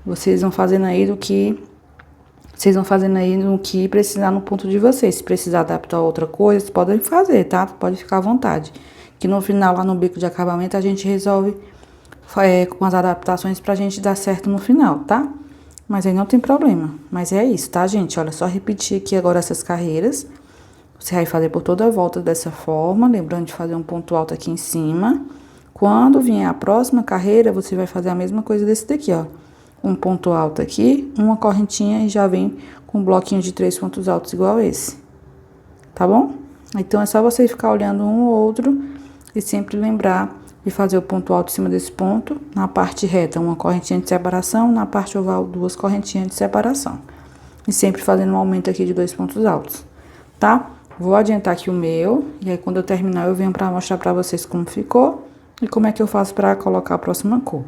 Vocês vão fazendo aí no que precisar no ponto de vocês. Se precisar adaptar outra coisa, vocês podem fazer, tá? Pode ficar à vontade. Que no final, lá no bico de acabamento, a gente resolve com as adaptações pra gente dar certo no final, tá? Mas aí não tem problema. Mas é isso, tá, gente? Olha, só repetir aqui agora essas carreiras. Você vai fazer por toda a volta dessa forma, lembrando de fazer um ponto alto aqui em cima. Quando vier a próxima carreira, você vai fazer a mesma coisa desse daqui, ó. Um ponto alto aqui, uma correntinha e já vem com um bloquinho de 3 pontos altos igual esse. Tá bom? Então, é só você ficar olhando um ou outro e sempre lembrar de fazer o ponto alto em cima desse ponto. Na parte reta, uma correntinha de separação. Na parte oval, 2 correntinhas de separação. E sempre fazendo um aumento aqui de 2 pontos altos, tá? Vou adiantar aqui o meu. E aí, quando eu terminar, eu venho pra mostrar pra vocês como ficou. E como é que eu faço pra colocar a próxima cor,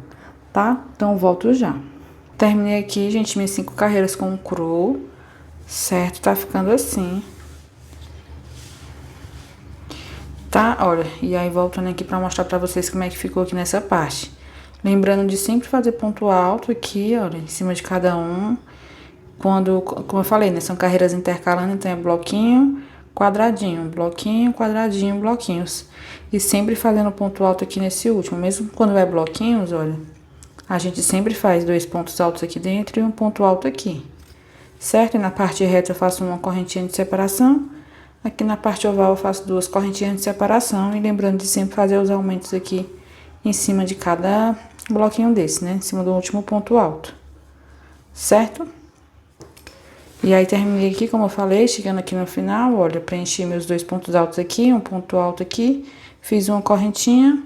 tá? Então, eu volto já. Terminei aqui, gente, minhas 5 carreiras com o cru. Certo? Tá ficando assim. Tá? Olha, e aí voltando aqui pra mostrar pra vocês como é que ficou aqui nessa parte. Lembrando de sempre fazer ponto alto aqui, olha, em cima de cada um. Como eu falei, né, são carreiras intercalando, então é bloquinho, quadradinho, bloquinho, quadradinho, bloquinhos. E sempre fazendo ponto alto aqui nesse último. Mesmo quando é bloquinhos, olha, a gente sempre faz 2 pontos altos aqui dentro e um ponto alto aqui. Certo? E na parte reta eu faço uma correntinha de separação. Aqui na parte oval eu faço 2 correntinhas de separação. E lembrando de sempre fazer os aumentos aqui em cima de cada bloquinho desse, né? Em cima do último ponto alto. Certo? E aí, terminei aqui, como eu falei, chegando aqui no final, olha, preenchi meus 2 pontos altos aqui, um ponto alto aqui. Fiz uma correntinha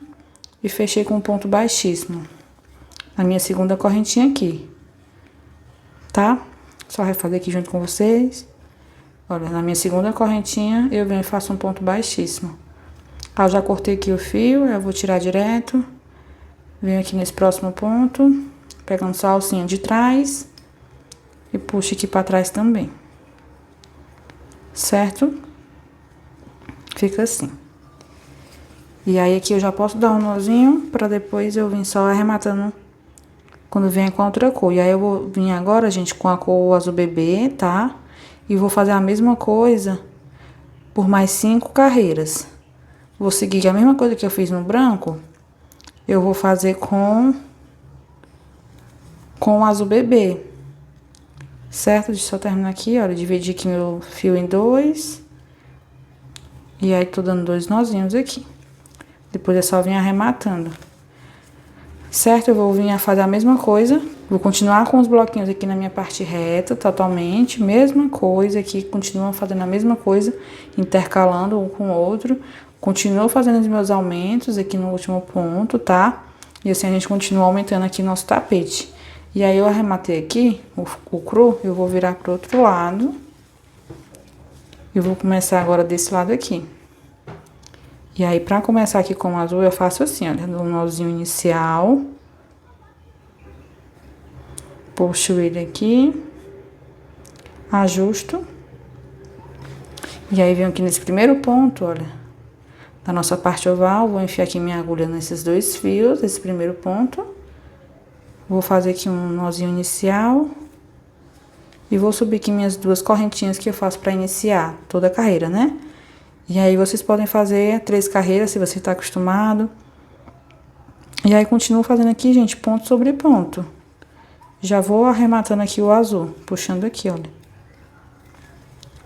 e fechei com um ponto baixíssimo. A minha segunda correntinha aqui. Tá? Só refazer aqui junto com vocês. Olha, na minha segunda correntinha, eu venho e faço um ponto baixíssimo. Eu já cortei aqui o fio, eu vou tirar direto. Venho aqui nesse próximo ponto, pegando só a alcinha de trás. E puxo aqui pra trás também. Certo? Fica assim. E aí, aqui eu já posso dar um nozinho, pra depois eu vir só arrematando quando vier com a outra cor. E aí, eu vou vir agora, gente, com a cor azul bebê, tá? E vou fazer a mesma coisa por mais 5 carreiras. Vou seguir a mesma coisa que eu fiz no branco, eu vou fazer com o azul bebê. Certo? Deixa eu só terminar aqui, olha, dividir aqui meu fio em 2. E aí, tô dando 2 nozinhos aqui. Depois é só vir arrematando. Certo? Eu vou vir a fazer a mesma coisa. Vou continuar com os bloquinhos aqui na minha parte reta, totalmente. Mesma coisa aqui, continuo fazendo a mesma coisa, intercalando um com o outro. Continuo fazendo os meus aumentos aqui no último ponto, tá? E assim a gente continua aumentando aqui nosso tapete. E aí, eu arrematei aqui o cru, eu vou virar pro outro lado. Eu vou começar agora desse lado aqui. E aí, pra começar aqui com o azul, eu faço assim, olha, dou um nozinho inicial. Puxo ele aqui. Ajusto. E aí, venho aqui nesse primeiro ponto, olha, da nossa parte oval. Vou enfiar aqui minha agulha nesses dois fios, esse primeiro ponto. Vou fazer aqui um nozinho inicial. E vou subir aqui minhas duas correntinhas que eu faço pra iniciar toda a carreira, né? E aí, vocês podem fazer 3 carreiras, se você tá acostumado. E aí, continuo fazendo aqui, gente, ponto sobre ponto. Já vou arrematando aqui o azul, puxando aqui, olha.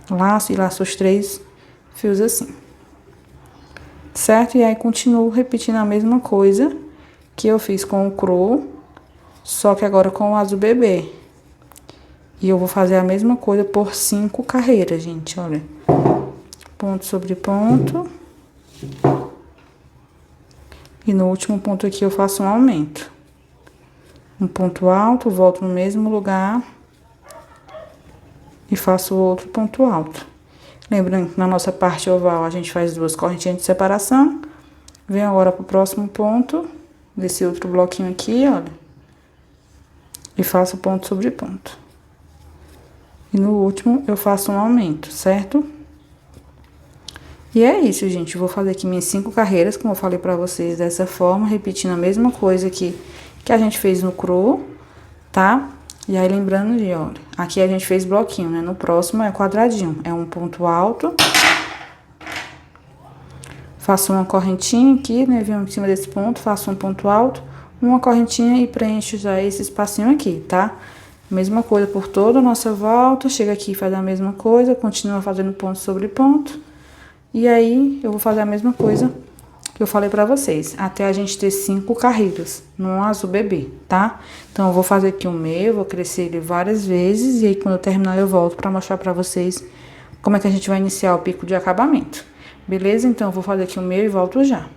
Laço e laço os 3 fios assim. Certo? E aí, continuo repetindo a mesma coisa que eu fiz com o cru, só que agora com o azul bebê. E eu vou fazer a mesma coisa por 5 carreiras, gente, olha. Ponto sobre ponto. E no último ponto aqui eu faço um aumento. Um ponto alto, volto no mesmo lugar. E faço outro ponto alto. Lembrando que na nossa parte oval a gente faz 2 correntinhas de separação. Venho agora pro próximo ponto desse outro bloquinho aqui, olha. E faço ponto sobre ponto. E no último eu faço um aumento, certo? E é isso, gente. Vou fazer aqui minhas 5 carreiras, como eu falei pra vocês, dessa forma, repetindo a mesma coisa que a gente fez no cru, tá? E aí, lembrando de, olha, aqui a gente fez bloquinho, né? No próximo é quadradinho, é um ponto alto. Faço uma correntinha aqui, né? Venho em cima desse ponto, faço um ponto alto, uma correntinha e preencho já esse espacinho aqui, tá? Mesma coisa por toda a nossa volta, chega aqui e faz a mesma coisa, continua fazendo ponto sobre ponto. E aí, eu vou fazer a mesma coisa que eu falei pra vocês, até a gente ter 5 carreiras no azul bebê, tá? Então, eu vou fazer aqui o meu, vou crescer ele várias vezes, e aí, quando eu terminar, eu volto pra mostrar pra vocês como é que a gente vai iniciar o pico de acabamento. Beleza? Então, eu vou fazer aqui o meu e volto já.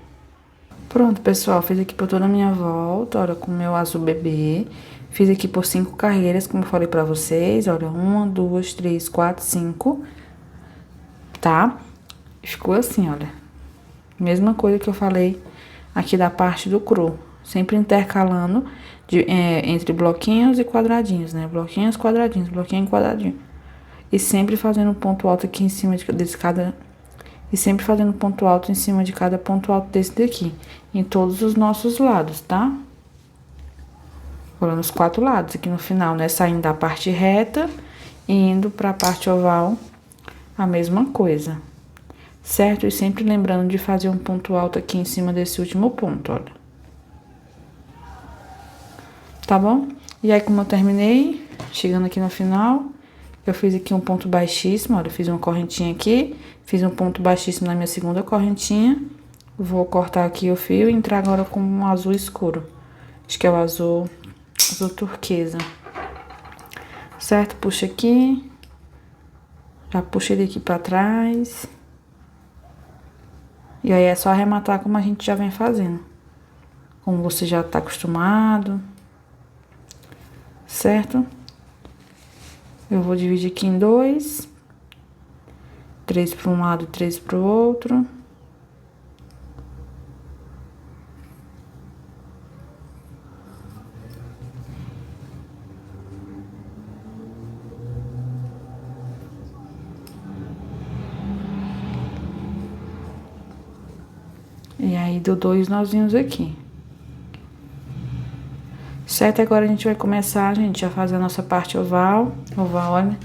Pronto, pessoal, fiz aqui por toda a minha volta, olha, com o meu azul bebê. Fiz aqui por 5 carreiras, como eu falei pra vocês, olha, 1, 2, 3, 4, 5, tá? Ficou assim, olha. Mesma coisa que eu falei aqui da parte do cru. Sempre intercalando entre bloquinhos e quadradinhos, né? Bloquinhos, quadradinhos, bloquinho e quadradinho. E sempre fazendo ponto alto aqui em cima desse cada... E sempre fazendo ponto alto em cima de cada ponto alto desse daqui. Em todos os nossos lados, tá? Agora nos 4 lados aqui no final, né? Saindo da parte reta e indo pra parte oval, a mesma coisa. Certo? E sempre lembrando de fazer um ponto alto aqui em cima desse último ponto, olha. Tá bom? E aí, como eu terminei, chegando aqui no final, eu fiz aqui um ponto baixíssimo, olha, eu fiz uma correntinha aqui, fiz um ponto baixíssimo na minha segunda correntinha. Vou cortar aqui o fio e entrar agora com um azul escuro. Acho que é o azul turquesa. Certo? Puxa aqui. Já puxa ele aqui pra trás. E aí, é só arrematar como a gente já vem fazendo. Como você já tá acostumado. Certo? Eu vou dividir aqui em 2. 3 para um lado, 3 para o outro. E aí, dou 2 nozinhos aqui. Certo? Agora a gente vai começar, gente, a fazer a nossa parte oval. Oval, olha.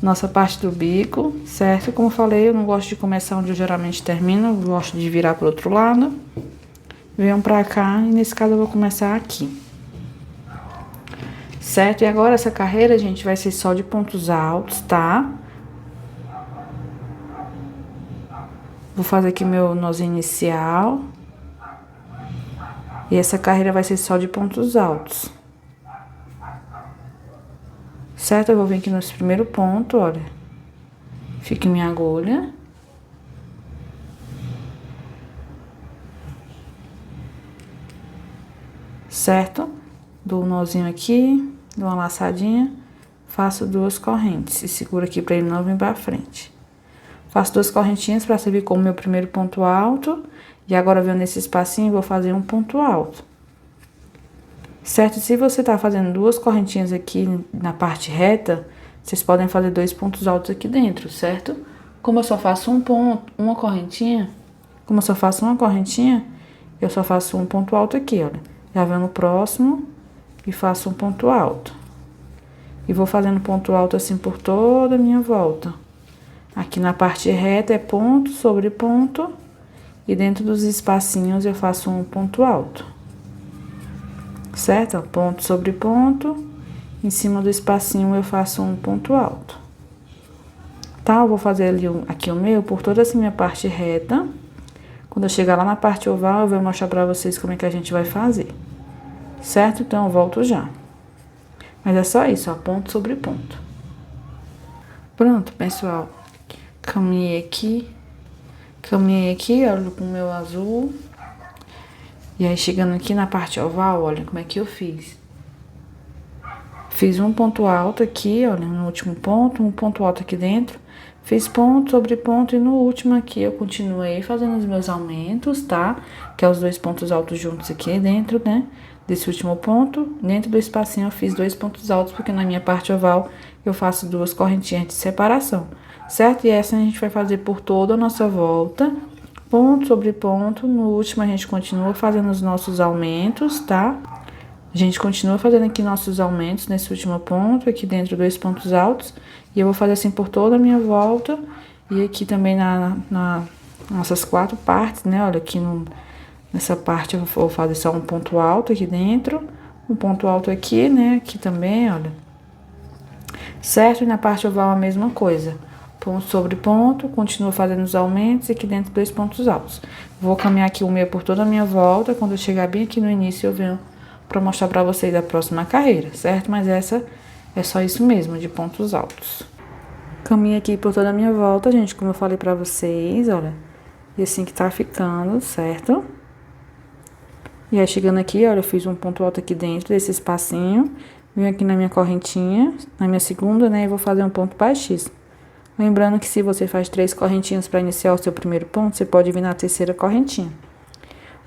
Nossa parte do bico, certo? Como eu falei, eu não gosto de começar onde eu geralmente termino. Eu gosto de virar pro outro lado. Venham pra cá e nesse caso eu vou começar aqui. Certo? E agora essa carreira, gente, vai ser só de pontos altos, tá? Vou fazer aqui meu nozinho inicial. E essa carreira vai ser só de pontos altos. Certo? Eu vou vir aqui nesse primeiro ponto, olha. Fica minha agulha. Certo? Dou um nozinho aqui, dou uma laçadinha, faço 2 correntes e seguro aqui pra ele não vir pra frente. Faço 2 correntinhas para servir como meu primeiro ponto alto. E agora, venho nesse espacinho, vou fazer um ponto alto. Certo? Se você tá fazendo 2 correntinhas aqui na parte reta, vocês podem fazer 2 pontos altos aqui dentro, certo? Como eu só faço uma correntinha, eu só faço um ponto alto aqui, olha. Já venho no próximo e faço um ponto alto. E vou fazendo ponto alto assim por toda a minha volta. Aqui na parte reta é ponto sobre ponto. E dentro dos espacinhos eu faço um ponto alto. Certo? Ponto sobre ponto. Em cima do espacinho eu faço um ponto alto. Tá? Eu vou fazer ali aqui o meu por toda essa minha parte reta. Quando eu chegar lá na parte oval, eu vou mostrar pra vocês como é que a gente vai fazer. Certo? Então, eu volto já. Mas é só isso, ó, ponto sobre ponto. Pronto, pessoal. Caminhei aqui, olha, com o meu azul. E aí, chegando aqui na parte oval, olha como é que eu fiz. Fiz um ponto alto aqui, olha, no último ponto, um ponto alto aqui dentro. Fiz ponto sobre ponto e no último aqui eu continuei fazendo os meus aumentos, tá? Que é os 2 pontos altos juntos aqui dentro, né? Desse último ponto, dentro do espacinho eu fiz 2 pontos altos, porque na minha parte oval eu faço 2 correntinhas de separação, certo? E essa a gente vai fazer por toda a nossa volta, ponto sobre ponto. No último a gente continua fazendo os nossos aumentos, tá? A gente continua fazendo aqui nossos aumentos nesse último ponto, aqui dentro 2 pontos altos. E eu vou fazer assim por toda a minha volta. E aqui também nas nossas 4 partes, né? Olha, aqui nessa parte eu vou fazer só um ponto alto aqui dentro. Um ponto alto aqui, né? Aqui também, olha. Certo? E na parte oval a mesma coisa. Ponto sobre ponto, continuo fazendo os aumentos e aqui dentro 2 pontos altos. Vou caminhar aqui o meu por toda a minha volta. Quando eu chegar bem aqui no início, eu venho para mostrar para vocês a próxima carreira, certo? Mas essa é só isso mesmo, de pontos altos. Caminho aqui por toda a minha volta, gente, como eu falei para vocês, olha. E assim que tá ficando, certo? E aí, chegando aqui, olha, eu fiz um ponto alto aqui dentro desse espacinho. Venho aqui na minha correntinha, na minha segunda, né? E vou fazer um ponto baixíssimo. Lembrando que se você faz 3 correntinhas para iniciar o seu primeiro ponto, você pode vir na terceira correntinha.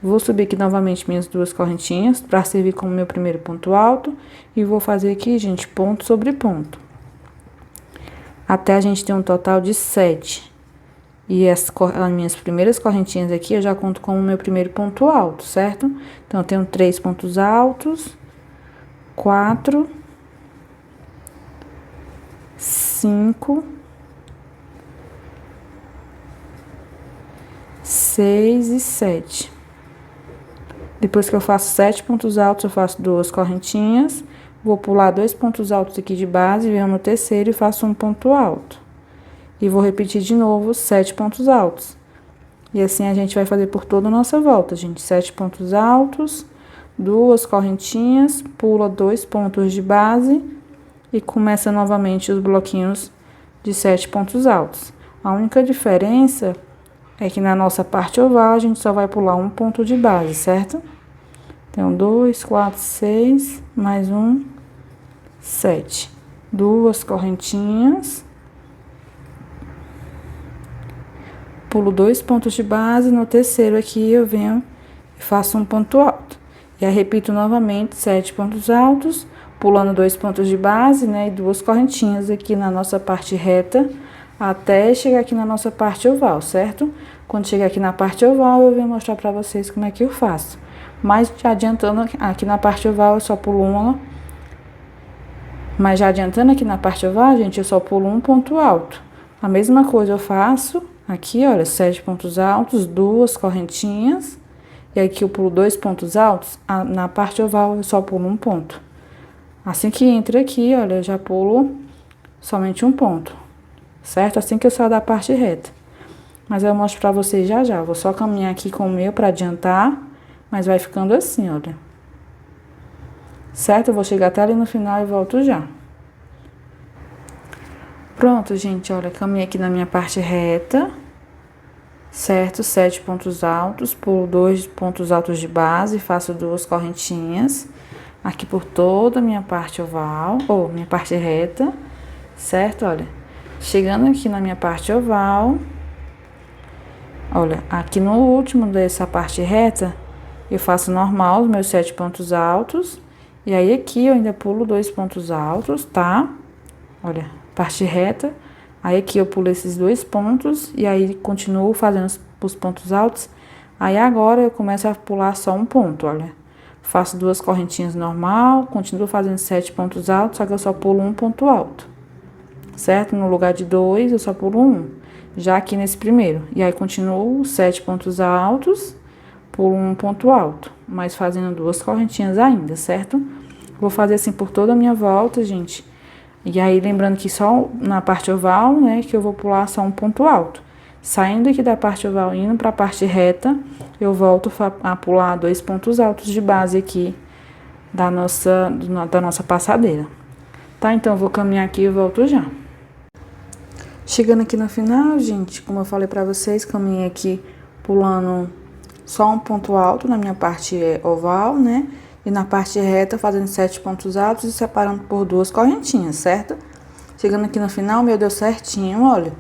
Vou subir aqui novamente minhas 2 correntinhas para servir como meu primeiro ponto alto. E vou fazer aqui, gente, ponto sobre ponto. Até a gente ter um total de 7. E as minhas primeiras correntinhas aqui eu já conto como meu primeiro ponto alto, certo? Então, eu tenho 3 pontos altos, 4, 5, 6 e 7. Depois que eu faço 7 pontos altos, eu faço 2 correntinhas. Vou pular 2 pontos altos aqui de base, venho no terceiro e faço um ponto alto. E vou repetir de novo 7 pontos altos. E assim a gente vai fazer por toda a nossa volta, gente. 7 pontos altos, 2 correntinhas, pula 2 pontos de base e começa novamente os bloquinhos de 7 pontos altos. A única diferença é que na nossa parte oval a gente só vai pular um ponto de base, certo? Então, 2, 4, 6, mais um, 7. 2 correntinhas. Pulo 2 pontos de base, no terceiro aqui eu venho e faço um ponto alto. E aí, repito novamente 7 pontos altos, pulando 2 pontos de base, né? E 2 correntinhas aqui na nossa parte reta, até chegar aqui na nossa parte oval, certo? Quando chegar aqui na parte oval, eu venho mostrar pra vocês como é que eu faço. Mas já adiantando, aqui na parte oval, eu só pulo uma. Mas já adiantando aqui na parte oval, gente, eu só pulo um ponto alto. A mesma coisa eu faço aqui, olha, 7 pontos altos, 2 correntinhas. E aqui eu pulo 2 pontos altos, na parte oval eu só pulo um ponto. Assim que entra aqui, olha, eu já pulo somente um ponto, certo? Assim que eu saio da parte reta. Mas eu mostro pra vocês já já. Vou só caminhar aqui com o meu pra adiantar, mas vai ficando assim, olha. Certo? Eu vou chegar até ali no final e volto já. Pronto, gente, olha, caminhei aqui na minha parte reta, certo? 7 pontos altos, pulo 2 pontos altos de base, faço 2 correntinhas aqui por toda a minha parte oval, ou minha parte reta, certo? Olha, chegando aqui na minha parte oval, Olha, aqui no último dessa parte reta, eu faço normal os meus 7 pontos altos. E aí, aqui eu ainda pulo 2 pontos altos, tá? Olha, parte reta. Aí, aqui eu pulo esses 2 pontos. E aí, continuo fazendo os pontos altos. Aí, agora eu começo a pular só um ponto, olha. Faço 2 correntinhas normal, continuo fazendo 7 pontos altos, só que eu só pulo um ponto alto. Certo? No lugar de 2, eu só pulo 1. Já aqui nesse primeiro. E aí, continuo 7 pontos altos, pulo um ponto alto, mas fazendo 2 correntinhas ainda, certo? Vou fazer assim por toda a minha volta, gente. E aí, lembrando que só na parte oval, né, que eu vou pular só um ponto alto. Saindo aqui da parte oval, indo pra parte reta, eu volto a pular 2 pontos altos de base aqui da nossa passadeira. Tá? Então, eu vou caminhar aqui e volto já. Chegando aqui no final, gente, como eu falei pra vocês, caminhei aqui pulando só um ponto alto na minha parte oval, né? E na parte reta, fazendo 7 pontos altos e separando por 2 correntinhas, certo? Chegando aqui no final, meu deu certinho, olha.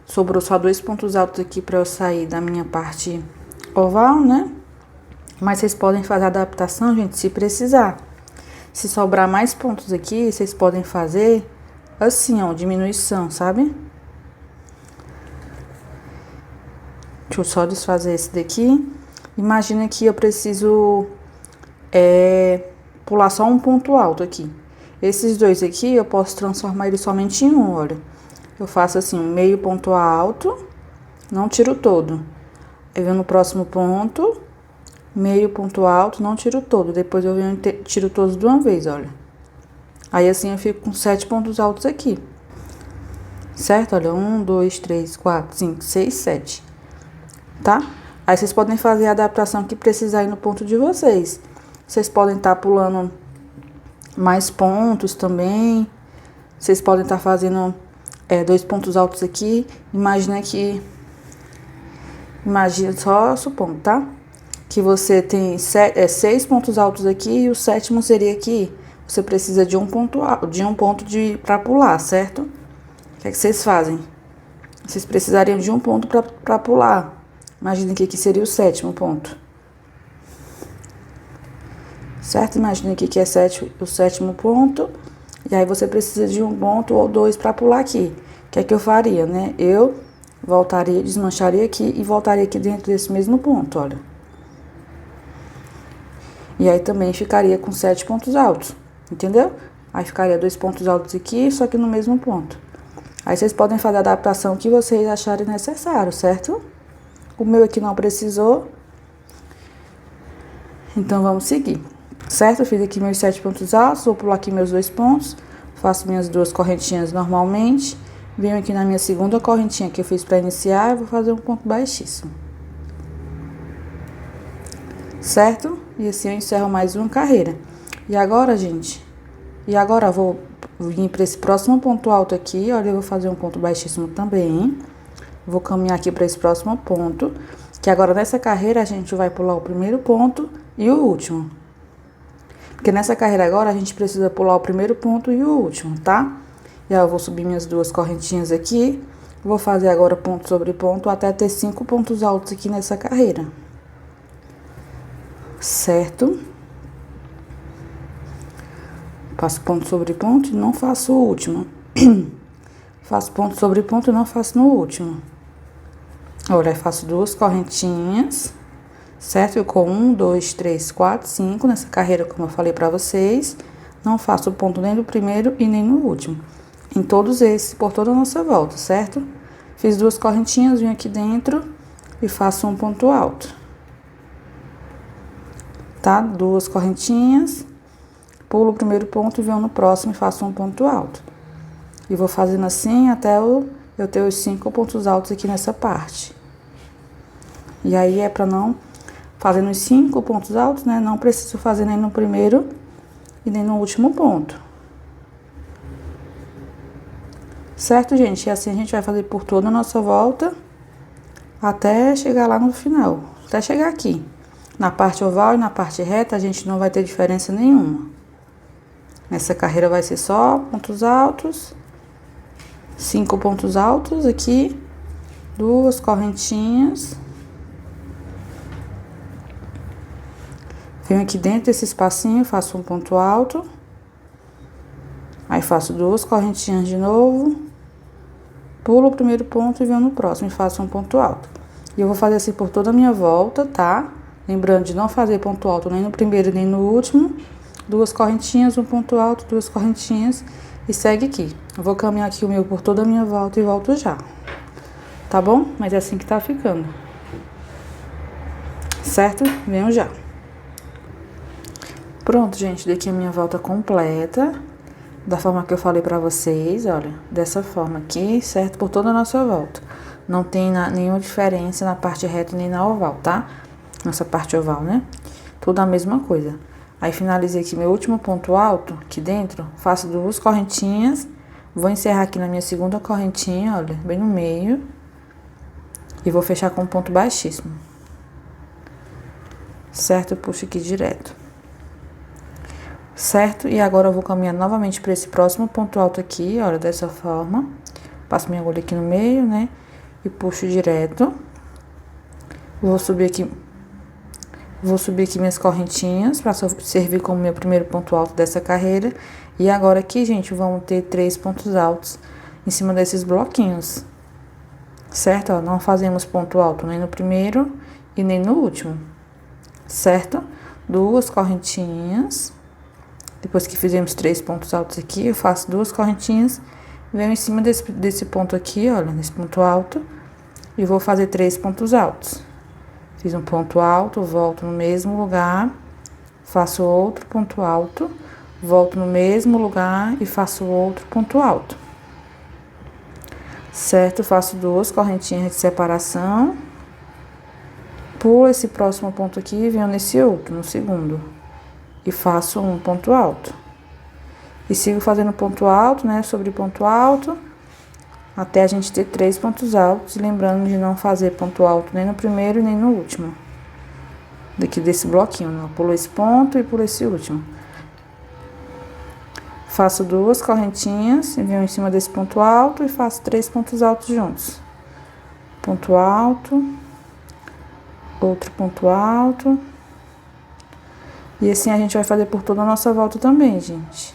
Sobrou só 2 pontos altos aqui pra eu sair da minha parte oval, né? Mas vocês podem fazer a adaptação, gente, se precisar. Se sobrar mais pontos aqui, vocês podem fazer assim, ó, diminuição, sabe? Deixa eu só desfazer esse daqui. Imagina que eu preciso pular só um ponto alto aqui. Esses 2 aqui, eu posso transformar ele somente em um, olha. Eu faço assim, um meio ponto alto, não tiro todo. Eu venho no próximo ponto, meio ponto alto, não tiro todo. Depois eu venho e tiro todos de uma vez, olha. Aí, assim, eu fico com 7 pontos altos aqui. Certo? Olha, 1, 2, 3, 4, 5, 6, 7. Tá? Aí, vocês podem fazer a adaptação que precisar aí no ponto de vocês. Vocês podem estar pulando mais pontos também. Vocês podem estar fazendo 2 pontos altos aqui. Imagina, só supondo, tá? Que você tem 6 pontos altos aqui e o 7º seria aqui. Você precisa de um ponto para pular, certo? O que é que vocês fazem? Vocês precisariam de um ponto para pular. Imaginem que aqui seria o 7º ponto. Certo? Imaginem que aqui é o 7º ponto. E aí, você precisa de um ponto ou 2 para pular aqui. O que é que eu faria, né? Eu voltaria, desmancharia aqui e voltaria aqui dentro desse mesmo ponto, olha. E aí, também ficaria com 7 pontos altos. Entendeu? Aí, ficaria 2 pontos altos aqui, só que no mesmo ponto. Aí, vocês podem fazer a adaptação que vocês acharem necessário, certo? O meu aqui não precisou. Então, vamos seguir. Certo? Eu fiz aqui meus 7 pontos altos, vou pular aqui meus 2 pontos. Faço minhas 2 correntinhas normalmente. Venho aqui na minha segunda correntinha que eu fiz para iniciar e vou fazer um ponto baixíssimo. Certo? E assim eu encerro mais uma carreira. E agora, gente, eu vou vir para esse próximo ponto alto aqui, olha, eu vou fazer um ponto baixíssimo também. Vou caminhar aqui para esse próximo ponto, que agora nessa carreira a gente vai pular o primeiro ponto e o último. Porque nessa carreira agora a gente precisa pular o primeiro ponto e o último, tá? E aí eu vou subir minhas 2 correntinhas aqui, vou fazer agora ponto sobre ponto até ter 5 pontos altos aqui nessa carreira. Certo? Faço ponto sobre ponto e não faço o último. Faço ponto sobre ponto e não faço no último. Olha, faço 2 correntinhas, certo? Eu com 1, 2, 3, 4, 5 nessa carreira, como eu falei pra vocês. Não faço ponto nem no primeiro e nem no último. Em todos esses, por toda a nossa volta, certo? Fiz 2 correntinhas, vim aqui dentro e faço um ponto alto. Tá? 2 correntinhas. Pulo o primeiro ponto e venho no próximo e faço um ponto alto. E vou fazendo assim até eu ter os 5 pontos altos aqui nessa parte. E aí, é pra não... Fazendo os 5 pontos altos, né? Não preciso fazer nem no primeiro e nem no último ponto. Certo, gente? E assim a gente vai fazer por toda a nossa volta até chegar lá no final. Até chegar aqui. Na parte oval e na parte reta, a gente não vai ter diferença nenhuma. Nessa carreira vai ser só pontos altos, 5 pontos altos aqui, 2 correntinhas. Venho aqui dentro desse espacinho, faço um ponto alto. Aí faço 2 correntinhas de novo. Pulo o primeiro ponto e venho no próximo e faço um ponto alto. E eu vou fazer assim por toda a minha volta, tá? Lembrando de não fazer ponto alto nem no primeiro nem no último. 2 correntinhas, um ponto alto, 2 correntinhas e segue aqui. Eu vou caminhar aqui o meu por toda a minha volta e volto já. Tá bom? Mas é assim que tá ficando. Certo? Venho já. Pronto, gente, daqui a minha volta completa. Da forma que eu falei pra vocês, olha. Dessa forma aqui, certo? Por toda a nossa volta. Não tem nenhuma diferença na parte reta nem na oval, tá? Nossa parte oval, né? Tudo a mesma coisa. Aí, finalizei aqui meu último ponto alto, aqui dentro. Faço 2 correntinhas. Vou encerrar aqui na minha segunda correntinha, olha, bem no meio. E vou fechar com um ponto baixíssimo. Certo? Eu puxo aqui direto. Certo? E agora eu vou caminhar novamente para esse próximo ponto alto aqui, olha, dessa forma. Passo minha agulha aqui no meio, né? E puxo direto. Vou subir aqui minhas correntinhas para servir como meu primeiro ponto alto dessa carreira. E agora aqui, gente, vamos ter 3 pontos altos em cima desses bloquinhos. Certo? Ó, não fazemos ponto alto nem no primeiro e nem no último. Certo? 2 correntinhas. Depois que fizemos 3 pontos altos aqui, eu faço 2 correntinhas. Venho em cima desse ponto aqui, olha, nesse ponto alto. E vou fazer 3 pontos altos. Fiz um ponto alto, volto no mesmo lugar, faço outro ponto alto, volto no mesmo lugar e faço outro ponto alto. Certo? Faço 2 correntinhas de separação. Pulo esse próximo ponto aqui e venho nesse outro, no segundo. E faço um ponto alto. E sigo fazendo ponto alto, né? Sobre ponto alto. Até a gente ter 3 pontos altos, lembrando de não fazer ponto alto nem no primeiro e nem no último. Daqui desse bloquinho, né? Eu pulo esse ponto e pulo esse último. Faço 2 correntinhas e venho em cima desse ponto alto e faço 3 pontos altos juntos. Ponto alto, outro ponto alto. E assim a gente vai fazer por toda a nossa volta também, gente.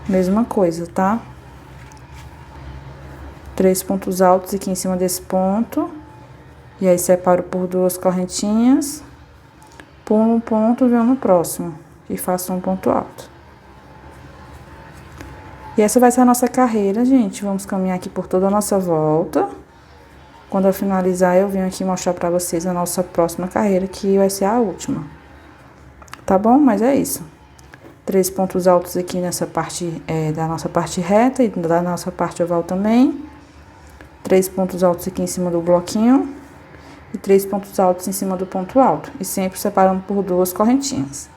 Mesma coisa, tá? 3 pontos altos aqui em cima desse ponto. E aí, separo por 2 correntinhas. Pulo um ponto, venho no próximo. E faço um ponto alto. E essa vai ser a nossa carreira, gente. Vamos caminhar aqui por toda a nossa volta. Quando eu finalizar, eu venho aqui mostrar pra vocês a nossa próxima carreira, que vai ser a última. Tá bom? Mas é isso. 3 pontos altos aqui nessa parte, da nossa parte reta e da nossa parte oval também. 3 pontos altos aqui em cima do bloquinho e 3 pontos altos em cima do ponto alto, e sempre separando por 2 correntinhas,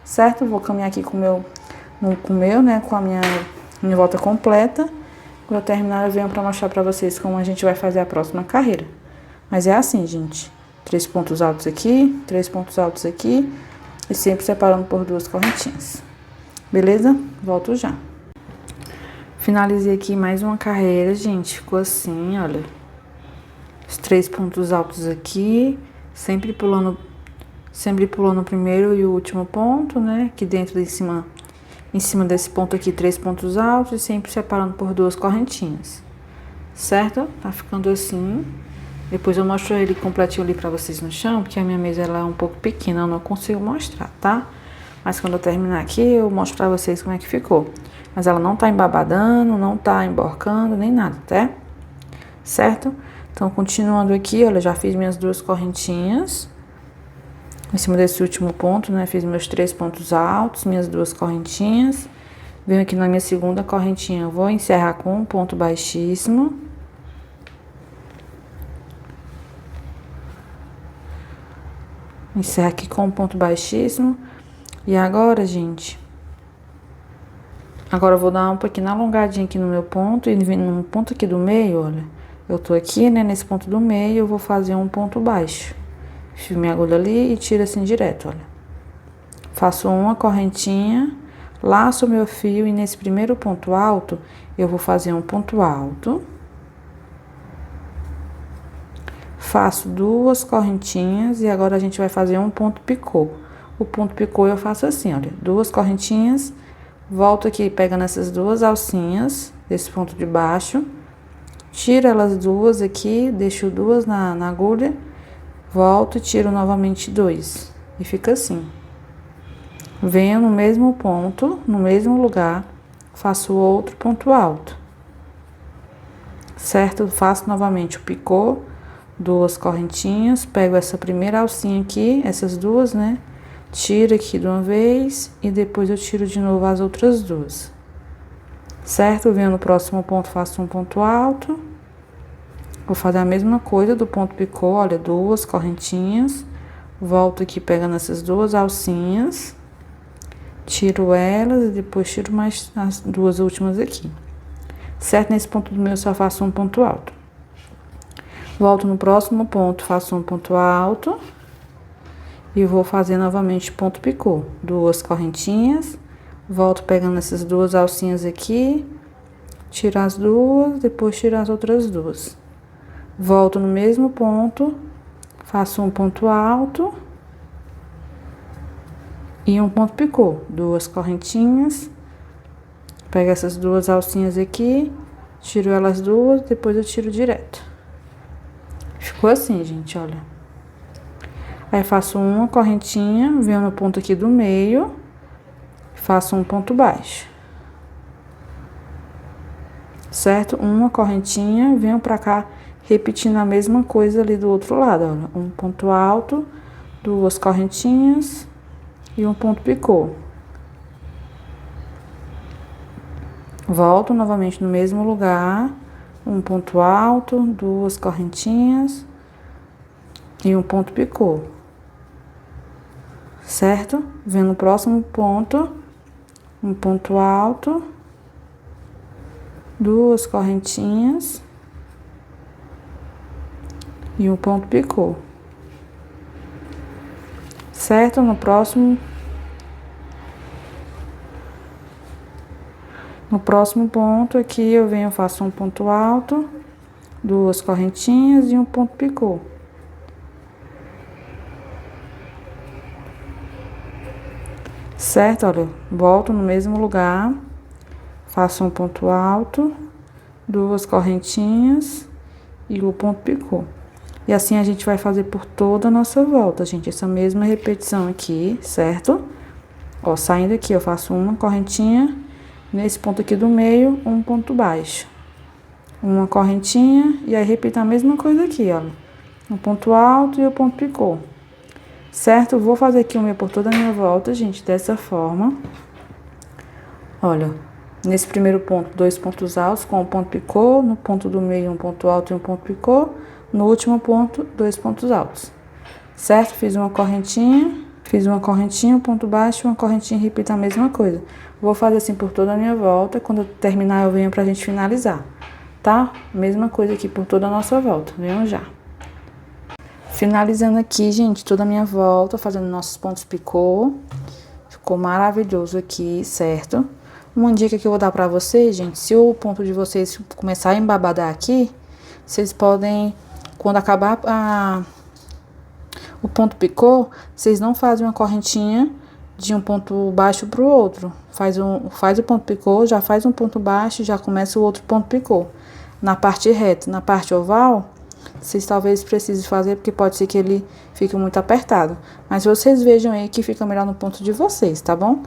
certo? Vou caminhar aqui com a minha volta completa. Quando eu terminar, eu venho pra mostrar pra vocês como a gente vai fazer a próxima carreira. Mas é assim, gente, 3 pontos altos aqui, 3 pontos altos aqui, e sempre separando por 2 correntinhas, beleza? Volto já. Finalizei aqui mais uma carreira, gente, ficou assim, olha. Os 3 pontos altos aqui, sempre pulando o primeiro e o último ponto, né? Aqui dentro, em cima desse ponto aqui, 3 pontos altos e sempre separando por 2 correntinhas. Certo? Tá ficando assim. Depois eu mostro ele completinho ali pra vocês no chão, porque a minha mesa ela é um pouco pequena, eu não consigo mostrar, tá? Mas quando eu terminar aqui, eu mostro pra vocês como é que ficou. Mas ela não tá embabadando, não tá emborcando, nem nada, tá? Certo? Então, continuando aqui, olha, já fiz minhas 2 correntinhas. Em cima desse último ponto, né? Fiz meus 3 pontos altos, minhas 2 correntinhas. Venho aqui na minha segunda correntinha, vou encerrar com um ponto baixíssimo. Encerro aqui com um ponto baixíssimo. E agora, gente, agora eu vou dar uma pequena alongadinha aqui no meu ponto e no ponto aqui do meio, olha. Eu tô aqui, né, nesse ponto do meio, eu vou fazer um ponto baixo. Fio minha agulha ali e tiro assim direto, olha. Faço uma correntinha, laço meu fio e nesse primeiro ponto alto, eu vou fazer um ponto alto. faço 2 correntinhas e agora a gente vai fazer um ponto picô. O ponto picô eu faço assim, olha, 2 correntinhas, volto aqui pegando essas 2 alcinhas desse ponto de baixo, tiro elas 2 aqui, deixo 2 na agulha, volto e tiro novamente 2 e fica assim. Venho no mesmo ponto, no mesmo lugar, faço outro ponto alto, certo? Faço novamente o picô, 2 correntinhas, pego essa primeira alcinha aqui, essas 2, né? Tiro aqui de uma vez e depois eu tiro de novo as outras 2, certo? Venho no próximo ponto, faço um ponto alto, vou fazer a mesma coisa do ponto picô, olha, 2 correntinhas, volto aqui pegando essas 2 alcinhas, tiro elas e depois tiro mais as 2 últimas aqui, certo? Nesse ponto do meio eu só faço um ponto alto. Volto no próximo ponto, faço um ponto alto e vou fazer novamente ponto picô, 2 correntinhas, volto pegando essas 2 alcinhas aqui, tiro as 2, depois tiro as outras 2. Volto no mesmo ponto, faço um ponto alto e um ponto picô, 2 correntinhas, pego essas 2 alcinhas aqui, tiro elas 2, depois eu tiro direto. Ficou assim, gente, olha. Aí faço uma correntinha, venho no ponto aqui do meio, faço um ponto baixo, certo? Uma correntinha, venho pra cá, repetindo a mesma coisa ali do outro lado, olha. Um ponto alto, 2 correntinhas e um ponto picô. Volto novamente no mesmo lugar, um ponto alto, 2 correntinhas e um ponto picô, certo? Venho no próximo ponto, um ponto alto, 2 correntinhas e um ponto picô, certo? No próximo ponto aqui eu venho, faço um ponto alto, 2 correntinhas e um ponto picô. Certo? Olha, volto no mesmo lugar, faço um ponto alto, 2 correntinhas e o ponto picô. E assim a gente vai fazer por toda a nossa volta, gente, essa mesma repetição aqui, certo? Ó, saindo aqui eu faço uma correntinha, nesse ponto aqui do meio, um ponto baixo, uma correntinha e aí repito a mesma coisa aqui, olha, um ponto alto e o ponto picô, certo? Vou fazer aqui o meu por toda a minha volta, gente, dessa forma. Olha, nesse primeiro ponto, 2 pontos altos com um ponto picô, no ponto do meio, um ponto alto e um ponto picô, no último ponto, 2 pontos altos, certo? Fiz uma correntinha, um ponto baixo, uma correntinha e repito a mesma coisa. Vou fazer assim por toda a minha volta, quando eu terminar eu venho pra gente finalizar, tá? Mesma coisa aqui por toda a nossa volta, venham já. Finalizando aqui, gente, toda a minha volta, fazendo nossos pontos picô. Ficou maravilhoso aqui, certo? Uma dica que eu vou dar pra vocês, gente, se o ponto de vocês começar a embabadar aqui, vocês podem, quando acabar o ponto picô, vocês não fazem uma correntinha de um ponto baixo pro outro. Faz o ponto picô, já faz um ponto baixo, já começa o outro ponto picô. Na parte reta, na parte oval, vocês talvez precisem fazer, porque pode ser que ele fique muito apertado. Mas vocês vejam aí que fica melhor no ponto de vocês, tá bom?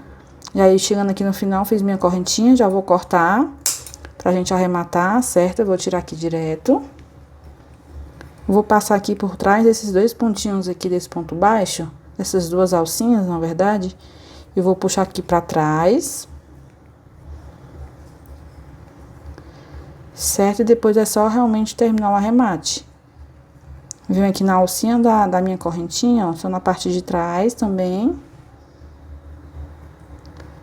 E aí, chegando aqui no final, fiz minha correntinha, já vou cortar pra gente arrematar, certo? Eu vou tirar aqui direto. Vou passar aqui por trás desses 2 pontinhos aqui desse ponto baixo, essas 2 alcinhas, na verdade. Eu vou puxar aqui pra trás. Certo? E depois é só realmente terminar o arremate. Venho aqui na alcinha da minha correntinha, ó, só na parte de trás também.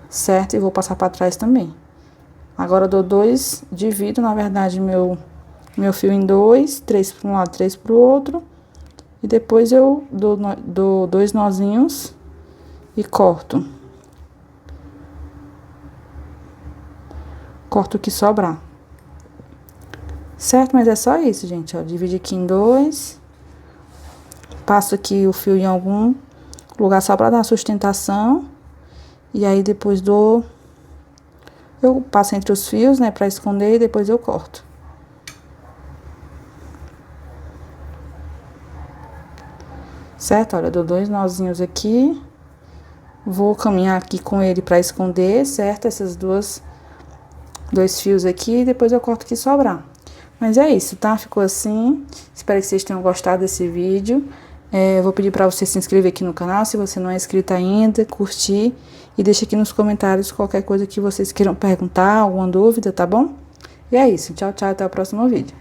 Certo? E vou passar pra trás também. Agora, eu dou 2, divido, na verdade, meu fio em 2, 3 para um lado, 3 pro outro. E depois eu dou 2 nozinhos e corto. Corto o que sobrar. Certo? Mas é só isso, gente, ó. Divide aqui em 2. passo aqui o fio em algum lugar só pra dar sustentação. E aí depois eu passo entre os fios, né, pra esconder e depois eu corto. Certo? Olha, eu dou 2 nozinhos aqui. Vou caminhar aqui com ele pra esconder, certo? Esses dois fios aqui e depois eu corto o que sobrar. Mas é isso, tá? Ficou assim. Espero que vocês tenham gostado desse vídeo. Eu vou pedir pra você se inscrever aqui no canal, se você não é inscrito ainda, curtir. E deixa aqui nos comentários qualquer coisa que vocês queiram perguntar, alguma dúvida, tá bom? E é isso. Tchau, tchau. Até o próximo vídeo.